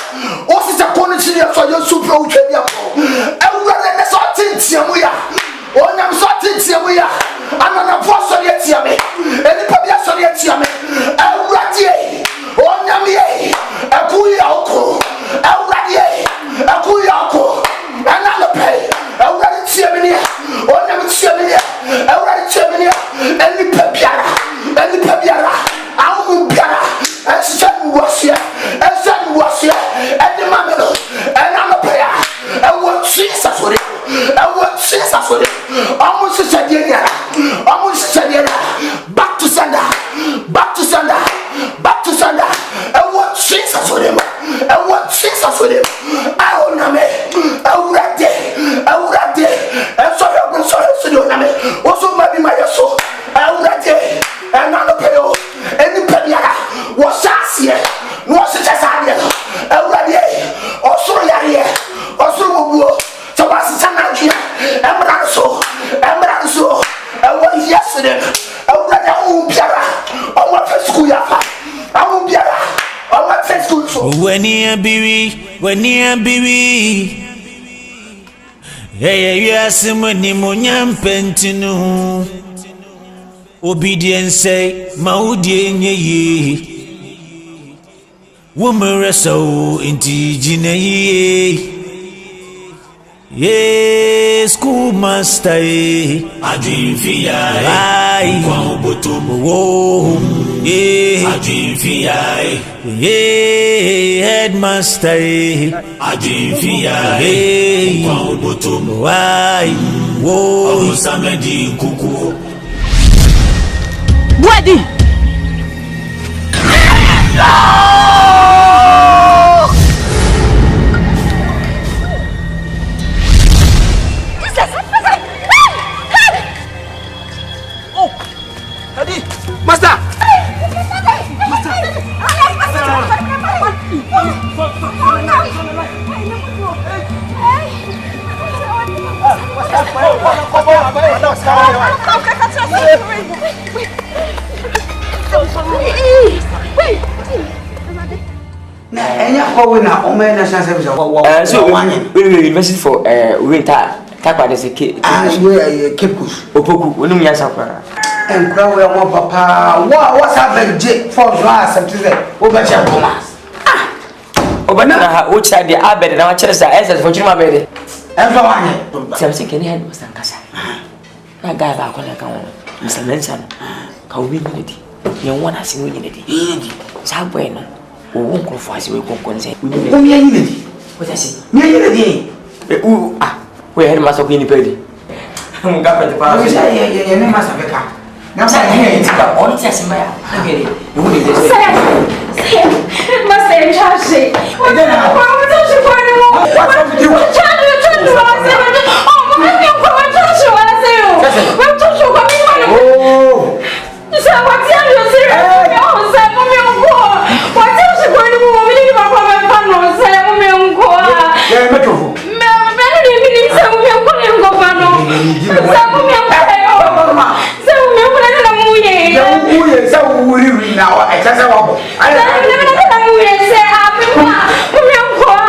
o si ta kono chi ya so yo super o twa dia ko awurade ne so tintia mu ya onya me so tintia mu ya anana vo so ye tia me eni pa bia so ye tia me awurade onya me e aku ya oko awurade aku ya oko anana pe awurade tia me ne onya me tia me ne awurade tia me ne eni pa biara awu biara asha wasia eni ma me no anana pe ya awu Jesus for it almost back to sender and what Jesus for them I own me awurade and so you so do na me also maybe my soul awurade and na no pay o any pediara was asie no se chasade awurade also yare also bubu so was sanadua emra so and yesterday awurade o biara o wa fa school ya fa awu biara o wa fa school so when you be hey yes money monyam pentinu obedience say maudie nye womere so intigine ye school master adinfia kwa botomo adinfia headmaster adinfia kwa botomo wo samedi kuku Bwadi Master! So we university for winter takwa de se Cape Coast opoku wonu ya sakwa enkura we mo papa what happened for last Saturday o ba cha Thomas obana na o cha de abede na wa chere sa SS for chirima bede enfa wanye samse keni head was kasa na ga ba ko la kan musalensa ka obi ni di You want to see me in it. Sabwena. Oh, won't go for us. We go consent. Whom you need. What I say? Me, We had master Guinea Pig. I'm going to pass. You must have a car. Now, all test my. You need to say, must say, Charlie. What don't you find anymore? What you trying to do? Oh, my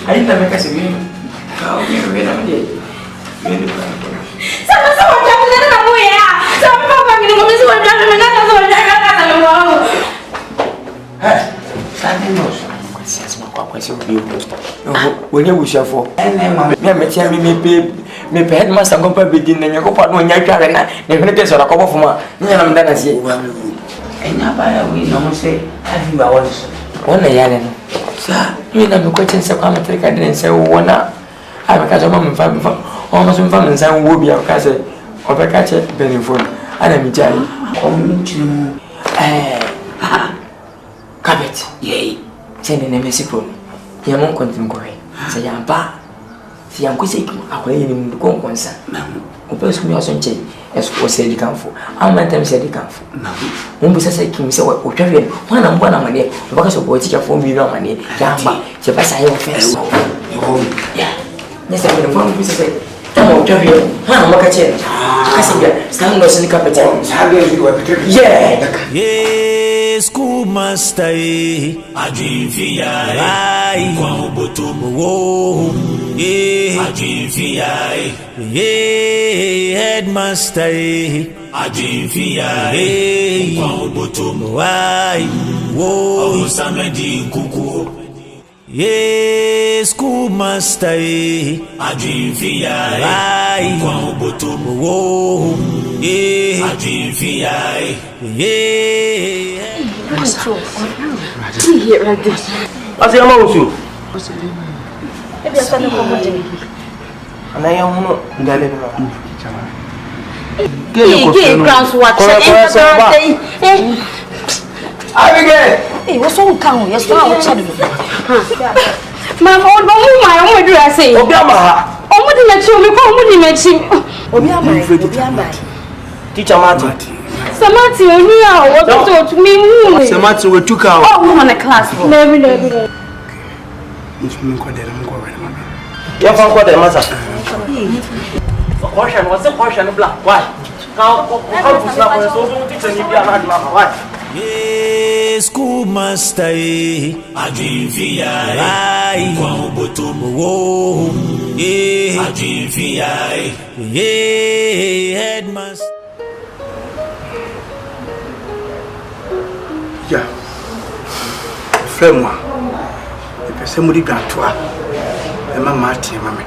I didn't make us a game. How you win a day? When you wish for, me pay headmaster compare begin and you go part when you're trying to get a couple of months. I'm done as you. And now, we don't say, have you hours? One a sir, you never question so I'm take I didn't say one up. I because of mom family almost in family and some will be our cousin or the catcher Benefield. And I'm Johnny. Come to carpet, yea, sending a message from your mom contemporary. Say, I'm bad. See, I'm quick, I'm going to go concern. Oppose me also change as was said, you can for. I'm not them said you can for. Won't be say, King, so what travel when I'm one money, because of what teacher for me no money. Yamba, Jabas, I offense. Yeah, yes, I'm going to phone say, come on, travel, I'm not a change. Stand lost in the capital. Yeah, yes, school master, Adivia, Quambotum, Adivia, headmaster, Adivia, Quambotum, why, whoa, Samedi, Cuckoo. Yes, schoolmaster, Adivia, Quambotum, whoa, Adivia, Here like this. What's your motion? Maybe I stand up for and I am not Gay grounds watch. Hey, what's wrong with you? Yes, I'm chatting. Ma'am, my own dress. Oh, didn't you me Teacher Martin. Samati, what to me? Samati, we took out. Oh, on a class. Never. You're from what the master. What's the portion of black? Why? How to snap so teacher if you are not why? Yes, schoolmaster, Adivia, Quambotum, whoa, Adivia, headmaster. Yeah, frère-moi, et puis c'est mon grand toi, et ma Martin, maman.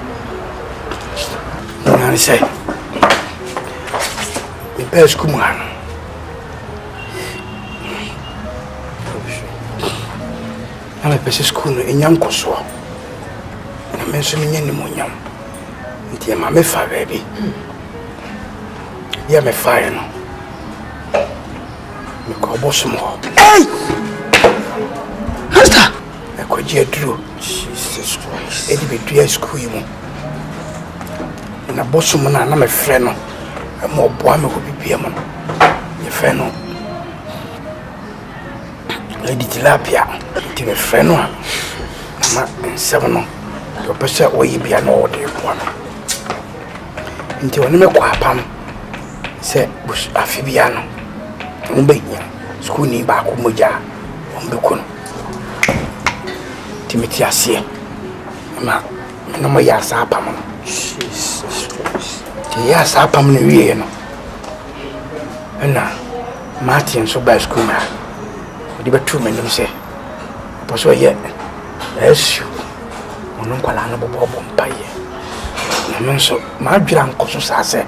Non, c'est. Mais pas ce que moi. I'm a person school in young Koso. I mention in any monium. Dear mamma, baby. You are my fire. You call Bosom. Hey! Master! I could hear Drew. Jesus Christ. Eddie be dear school. And a bosom, and I'm a friend. A more boy who be a man. Your friend. Lady Tilapia. To a friend, and 7 your person way be an order one. Until I never quite pam said Bush Afibiano, Umbeya, schooling back Umuja, Umbukun. Timothy, I see. No more yas apam. Jesus Christ. The yas apam in the and now Martin so by school now. There were 2 men who say. So yet, as you, ono kwala no bobo mpaye na me nso ma dwira nkoso sase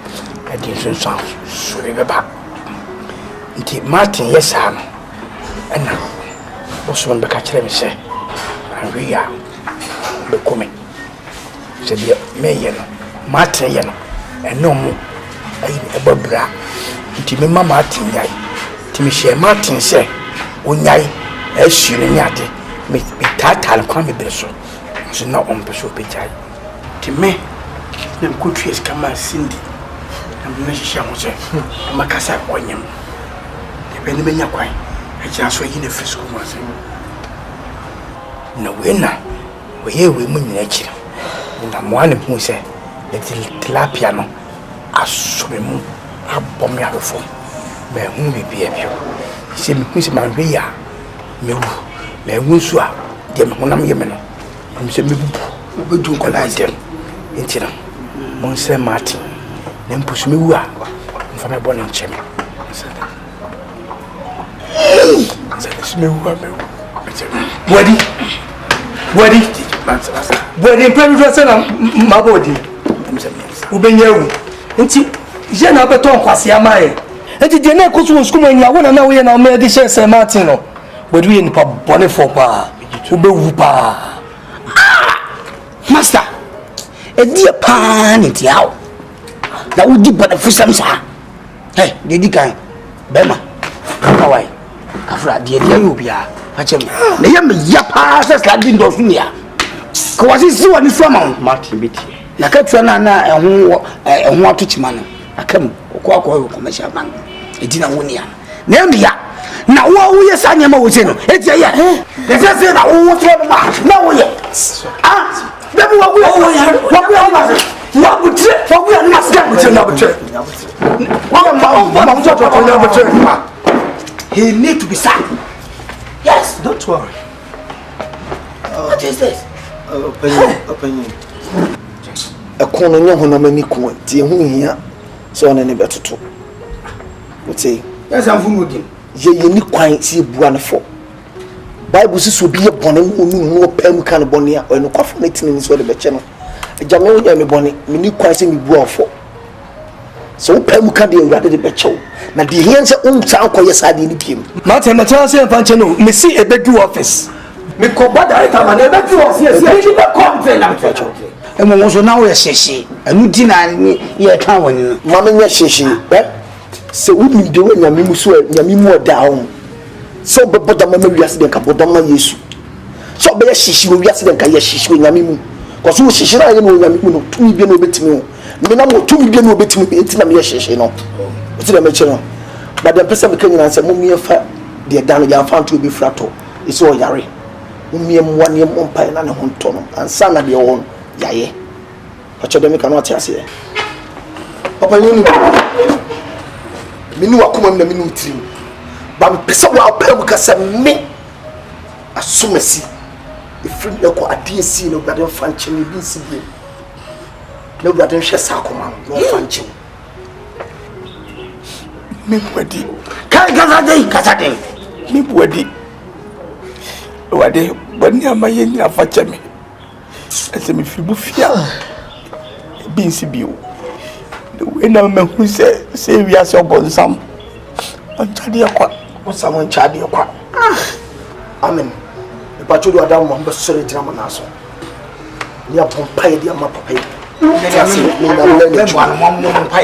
e di nso so re beba nti Martin yesa no ena boso on be ka kire me se anwe ya be come se bia me ye no Martin ye no eno mu ayi e babra nti me mama Martin yai nti me share Martin se onyai e ni ade me tatal kwa me beso so na on beso pe jai nti me na ko tries kama Cindy na me hihia mo se makasa onyem e be ni menya kwan e kira so yi na fisco mo se na we ye mu nyina kira na mo ane hu se e tilapia no asome mu abom ya rofo me hu bibia bio se me hu se man we ya me wu me hu so a de me honam ye me no me se me bubu obedu ko la dem entira mon se Martin na mpusu me wu a mfa me bona nche me se me wu a me Body impressive na mabodi ubenya wu nti je na beton kwase amaye enti de na koso school manya wona na we na me de share Martin no bodi we nipa bone for pa ubewu pa master e dia pa ni ti hawo na udi bone fusam sa de di kan bema kawai afra de yo bia achem na yam ya pa sa slide ndo sunia ko wasi si woni fama Martin biti na ka twa na ehwo atochima no akam ko commercial bank edina wonia na mbia na wo ye sanya wo se no etia ya de se na wo tro no ma na wo ye bebu wo ya wa butre wo ya na se butre na butre ma he need to be sacked. Yes, don't worry. What is this? Opinion. A corner young woman, dear, who here, so on any better too. Would say, yes, I'm from him. Ye need quite see one for. Bible says will be a bonnet who no pen can a bonnet or no coffin in his other channel. A Jamaican me bonnet, me need quite see me go for. So pen can be rather the becho. Na the hands on town ko yesa di ni piem Martin na tell say fanche no me see e bedu office me ko bada ita ma na bedu office e be complain na becho e mo so na wo yesheshi anu di na ye kan woni no ma me yesheshi se umi de we nyame mu so nyame mu oda ho so be boda ma wiase de ka boda ma Yesu so be yesheshi we wiase de ka yesheshi we nyame mu ko so yesheshi na ye no nyame mu no tumi bi no betimi ho me na mo tumi bi no betimi enti na me yesheshi no it's the mature, but the person became answer Mummy fa the down your found to be frato. It's all yari. Mummy 1 year on pine and a honton and son of your own yaye. But you don't cannot tell you. Papa, you knew a common the minute. But person will pay because me as soon as see. If you look at DC, no better function, you didn't see him. No better share Sakoma, no function. Me body kasade me body wade bani amaye ni afache me ese me fibu fia bi nsi biu we na me hu se wi ase obonsam anchade akwa osam anchade akwa amen e pa chodo adam mo mbesore drama na so ni apompa di ama papa ni ase ni na le chwa no mo mpa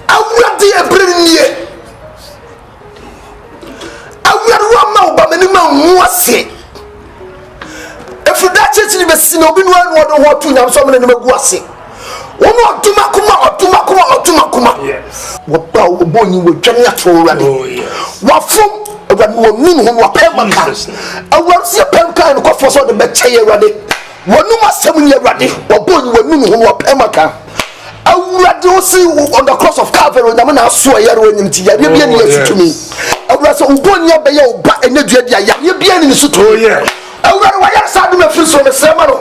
awurade ebrenie awurade ma oba mani ma hu ase efu da church ni besi na obi no anu ho tu nyam so mene no magu ase wono otuma kuma yes wo ba wo boni wo dwane ato awurade wafom awurade wo nunu ho wa pem ka awurade se pem ka no kofo so de be cheye awurade wonu masem ni awurade wo boni wo nunu ho wa pem ka awurade wo see on the cross of Calvary na na so yare wonim ti yare bia ni asutumi awurade so uboni obeye oba enadua dia yare bia ni sutu awurade wa yare sa dum afiri so me sema no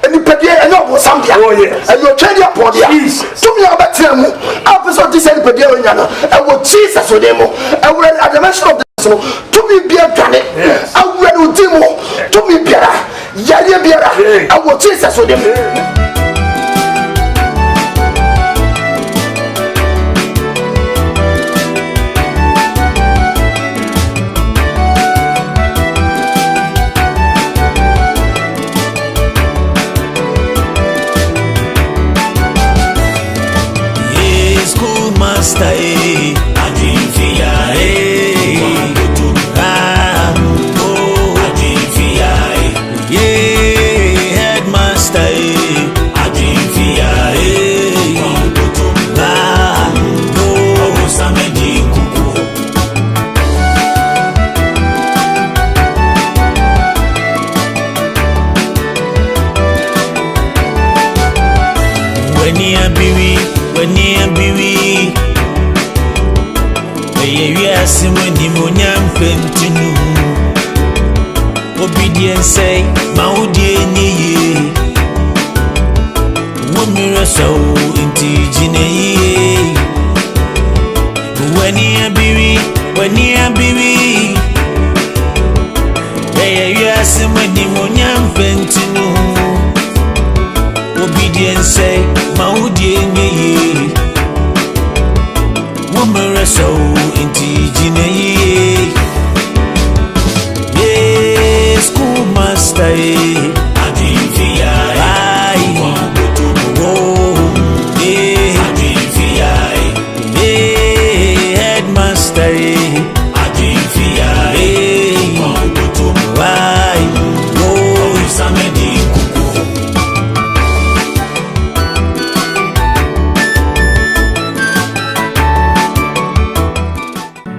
eni pedie eni obo sambia eni otwedi apodia tumi abetra mu apeso ti se ni pedie onya no ewo Jesus odemo awurade at the mention of this no tumi bia dwane awurade odimo tumi bia ya biara awo Jesus so dem Stay, I dream fear, I dream fear, yeah, headmaster, I dream fear, when you be yes, when you munyam pentinu obedience say maudi ni womira so inti jine when you be yes, when you munyam pentinu obedience say maudi ni woman so inti jine ye school master adifia headmaster adifia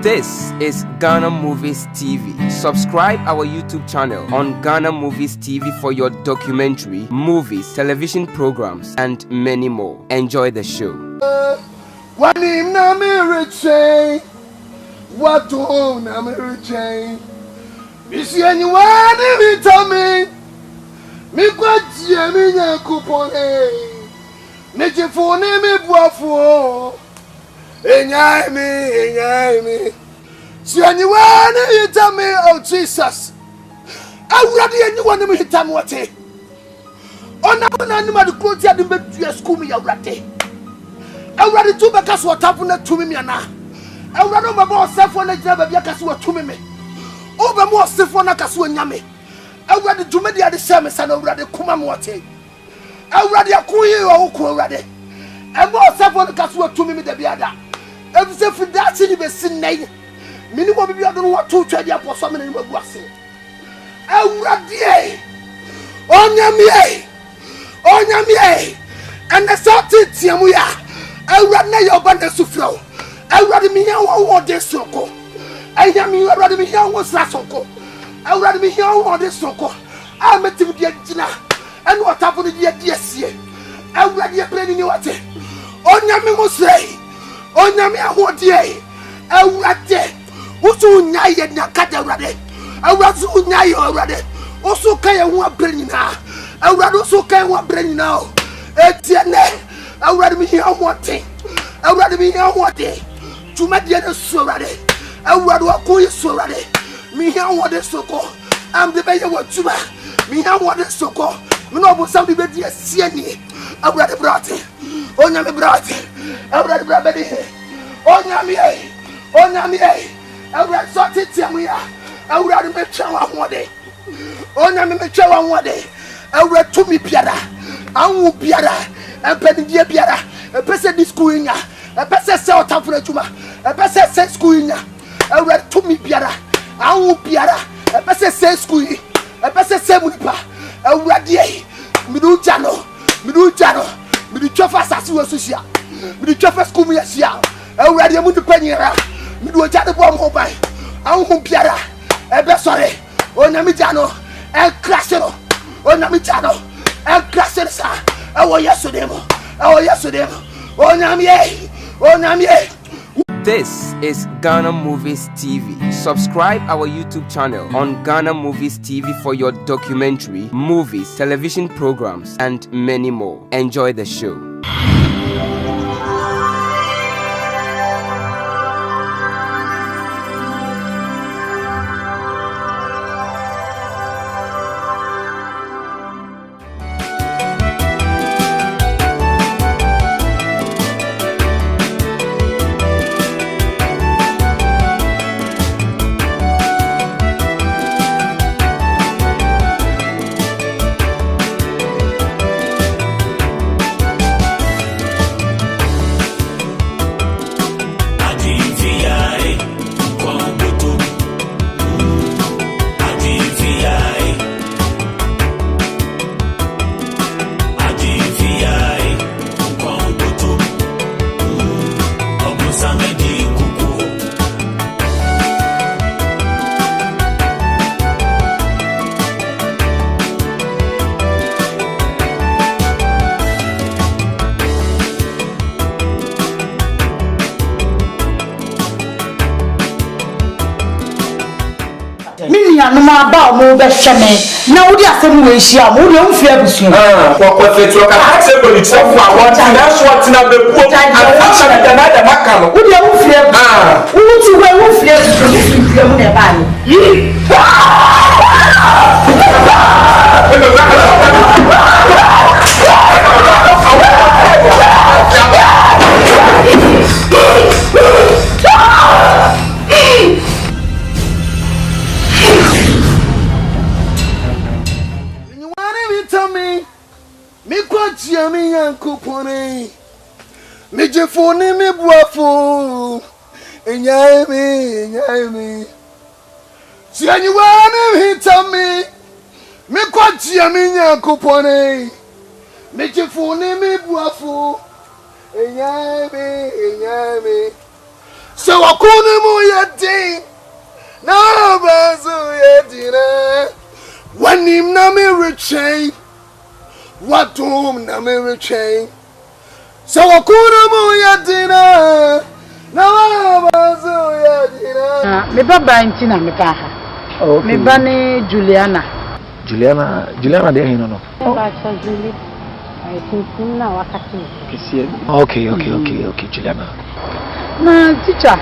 This is Ghana Movies TV. Subscribe our YouTube channel on Ghana Movies TV for your documentary, movies, television programs, and many more. Enjoy the show. What him na me retain? What to na me retain? Me see anyone me tell me. Me kwatie me nyakupone. Me jefone me buafo. Enyai me. See anyone you tell me, oh Jesus. Already anyone me tell me what eh? On na animal the clothes ya dimbe to school me already. Already two bakas what happen to me na. Already my boss self on the job ya kasu what to me. Over more self on kasu nyame. Already to me the same and already kuma what eh? Already akuye o ku already. And more self on kasu what to me the biada. Every self that in be sin nay. Minimum be don't want to try the apostle in the boss. Already. Onyame and the sorted tiamuya. Already your band to flow. Already me here what this soko. I am you already me here was soko. Already me here what this soko. I met him the dinner. And what happened yes year. Already a plain in what Onyame must say. Onyame what ye. Already. Usu nyai na kata already. Already nyai already. Osu kaya wa brain na. Already osu kaya wa brain now. Etienne. Already me here what thing. Already me here what day. Tuma dia na so already. Already wa ko so already. Me here what the soko. Am the be what tuma. Me here what the soko. Me no bo some be dia sie ni. Already brought. Onyame brought. Already brought be. Onyame. Already sorted tiamuya. Already me chawa one day. Onyame me chawa one day. Already to me biara. Anwu biara. Empenidia biara. A person this school nya. A person say out for juma. A person say school nya. Already to me biara. Anwu biara. A person say school. A person say munipa. Already midu jano. Midu chofa sasu social. Midu chofa school me sia. Already mundu penira. Midu jano bom hobai. Anwu biara. Ebe sorry. Onyame jano. El crashero. Onyame jano. El crashero sa. Awo yesudemo. Onyame. This is Ghana Movies TV. Subscribe our YouTube channel on Ghana Movies TV for your documentary, movies, television programs, and many more. Enjoy the show. ma ba mo be hweme na wo di asem we hia mo de mfiri abusu kwa fetu ka ase boni tsefu awon ti na so tina be po afa na da maka no wo de mfiri abusu wo ti we wo mfiri abusu mfiri mu na ba ni Me kwatia me yankopone me jefoni me buafo enyai me si anyuane hita me kwatia me yankopone me jefoni me buafo enyai me so wakone mo yedi na bazo yedina wanim na me rechain what home na me chain so wakuna mo yadina na bazo yadina me baba ntina me pa ha me ba ni Juliana de hin no ba so Julie ai tin na wakati kesi okay Juliana na teacher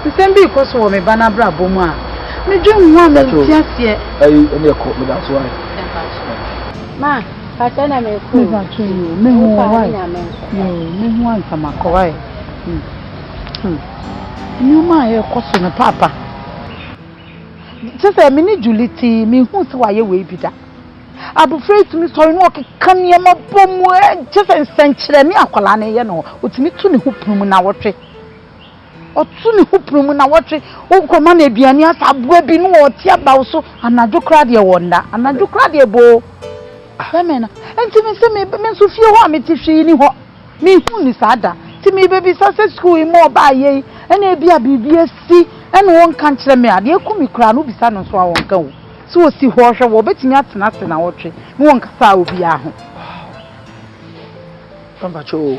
nsembi ko so me ba na bra bomu a me dwen ho me tiasie ai ene ko me da so ai ma patana me ku me ba tuyo me ho wai me ho ansa makowai nyuma ye koso ne papa tse me ni Juliti me hu se waye we bida abufre tumi so no okeka ne ma bomu tse nsenkyere ne akola ne ye no otumi tu ne huprum na wotwe otu ne huprum na wotwe ukoma na aduane asabua bi no otia bawo so anadwo kra de wonda anadwo kra de bo Femena, enti me se me so fie ho ametihwe ni ho. Me hu ni sada. Ti me baby success school mo ba ye. Ena bia bibia si, ena won kan kire me ade ekumi kura no bisa no so awon kan wo. So o si ho hwe wo betimi atena se na wotwe. Me won kasa obi a ho. Pamba cho.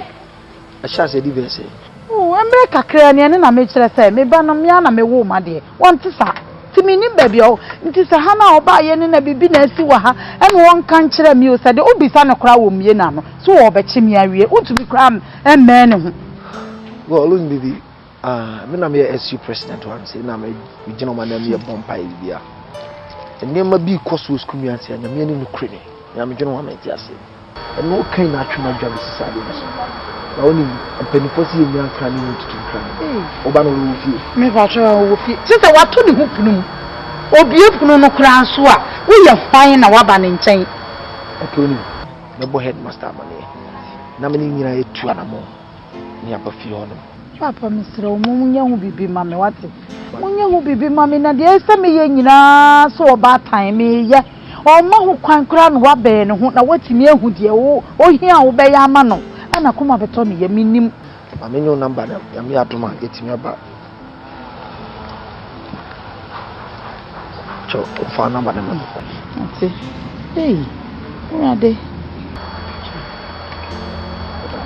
A sha se di verse. Oh, emre kakra ne na me kire se me ba no me ana me wo ma de. Won ti sa. Timini baby o nti se ha na oba ye ne na bibi na asi wa ha ene won kan kire mi o se de obisa no kra wo mie na no so wo be chi mi awie utumi kra emme ne ho go olun bibi me na me SU president wan se na me gino ma na me bompa bia ene ma bi koso school mi anse anya me ne nukre ne ya me gino ma me ti ase ene o kan na atwuma dwa bi sisa de so na oni penifosi ye nyan kra ne ntutu kra oba no wo fie me ba twa wo fie ti se wato ne ho punu obie punu no kra so a wo ye hwan na waba ne nkyɛn okay me bo headmaster mane na me ni nyina etu anamo ni aba fie hono papa misra o munya hu bibi mame wate munya hu bibi mame na de ese me ye nyina so oba tan me ye o ma hu kwan kra no wabe ne ho na watimi ahu de o hia wo be ya ama no ana kuma beto me ye minim amenyo number na ya me adoma etimi aba cho fa number na me ati hey urade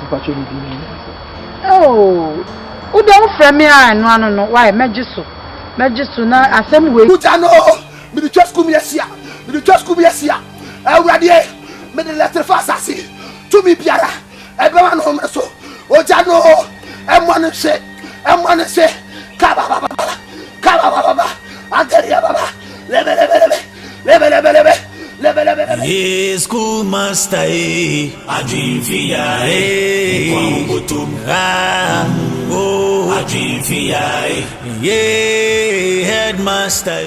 pacho ni bi oh u don frame me anu no why mejiso na asem we uja no me the church come here me the church come here awurade me the letter for assassin to me biara ebe ma no me so uja no emwa ne se ka baba anteria baba lebe Yes, school master, Adrifia, oh, Adrifia, yeah, headmaster.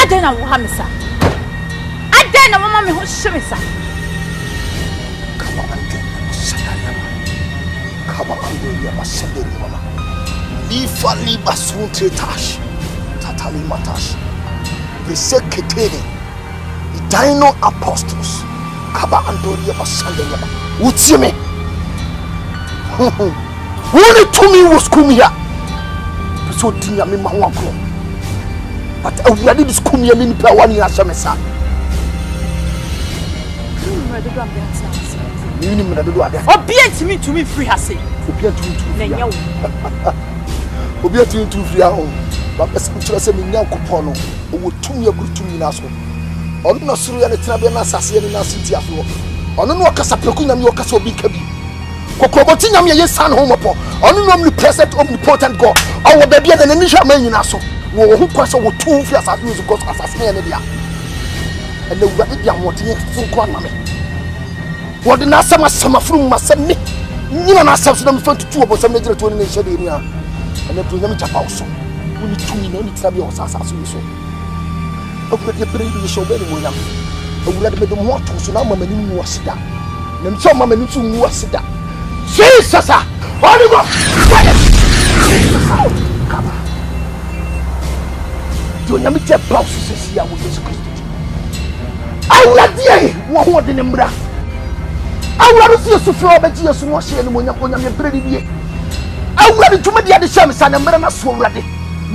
Adena Muhamisa. Adena mama me ho shemisa. Kaba andoria basenderi mama. Ifa liba suntre tash. Tatali matash. Preseketeni. Dino apostles. Kaba andoria basenderi mama. Utsime. Wone to me was kumia. So tinya me mawako. But I did this kumia me pa wani asemesa. mrade do am be atsa. Ni mrade do ade. Obi antimi to me free hase. Obi antimi to na nyawo. Obi antimi to free ahụ. Ba pese mtira se me nyankopon no. Owo tumi aguru tumi na so. Ono na suru ya ne tena be na asase ne na asiti afo. Ono no kasa preku nyam ye kasa obi ka bi. Kokroboti nyam ye san ho mopo. Ono no omnipresent omnipotent God. Owo ba bia na ni hwa man nyina so. Wo ho kwasa wo tu fi asase no God asase ne dia. Ele wura dia moten fun kwa na me. Wo de na sama sama furu masam ni. Nyina na asase so na me fa tutu obosam na gira to ni hye de ni a. Ele to nyam chapa so. Wo ni tumi na ni tira bi o asase so. Oku de pere ni so be ni mo nyam. Owura de me do mo to so na mama ni mu wasida. Na me so mama ni so mu wasida. Jesus! Holy Ghost! Come on. Do you need to bounce to see how Jesus Christ? I will not hear what word in the bra. I will not see you suffer, but you are so and when you're pretty. I will not to me the other shams and a man so ready.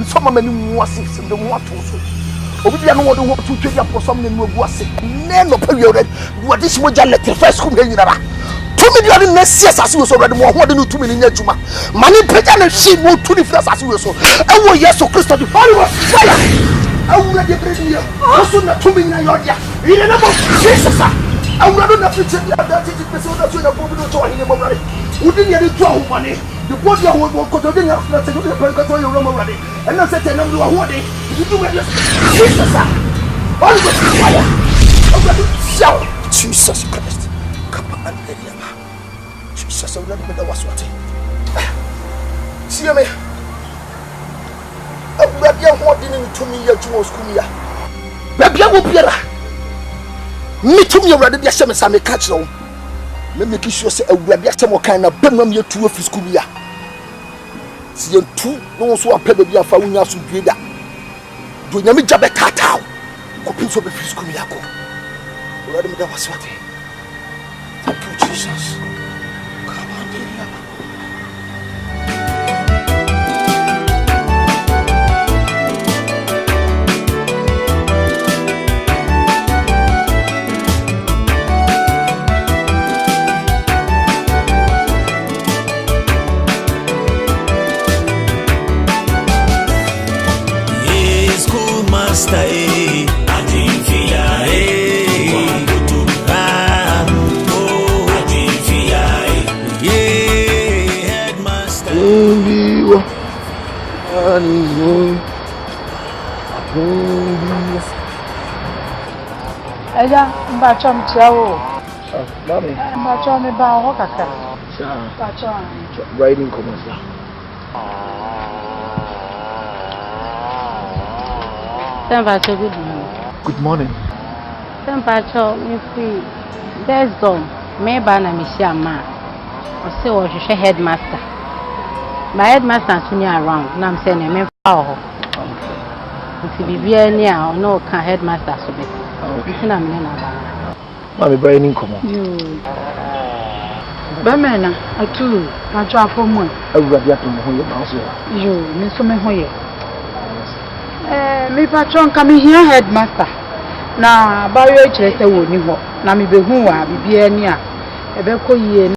Some of them was six and the water. Obi anu wode ho to twedi aposom ne nuagu ase ne no period wode simoja let first come here nyara to me the na sis ase we so ready mo ho de no to me ne adwuma mani pega na hwi mo to ni first ase we so e wo Yesu Kristo di holy was fire awura de bredi ya so na to me na yodia ile na mo Jesus awura do na fiche dia da titi pese da so na bobu do to ahine mo rare wudi ne de to ahomane the body of what could have been after the purgatory room already, and not set a number of what you do with Jesus. All the fire of Jesus Christ. Come on, Jesus, I'm not the was what. See me. I'm not young to me yet to Moscow. Babia will be me to me already. Yes, I'm a catch now. Make sure say a web kind of bemam ye to a fiscumia. See you two, no so a pebble be a faunia so greater. Do you mean Jabba Catao? Coping so the fiscumiaco. Let me know what's what. Thank you, Jesus. Come on, dear. Stay, I dream via headmaster. Eja, mbacho mtiawo. Mami. Mbacho me ba ho kaka. Mbacho. Riding commercial. Sempacho, good morning. Good morning. Sempacho, me free. There's some. Me ba na me share ma. O se o hwehwe headmaster. My headmaster tuni around. Na me say na me fa ho. Nti bibia ni a no ka headmaster so be. Nti na me na ba. Ma me bra ni nkomo. Ba me na atu na twa afọmu. Awurade ato mo ho ye ma so. Yo, me so me ho ye. Me patron come here headmaster. Na ba yo chire se wo ni ho. Na me behu wa bibia ni a ebe ko yie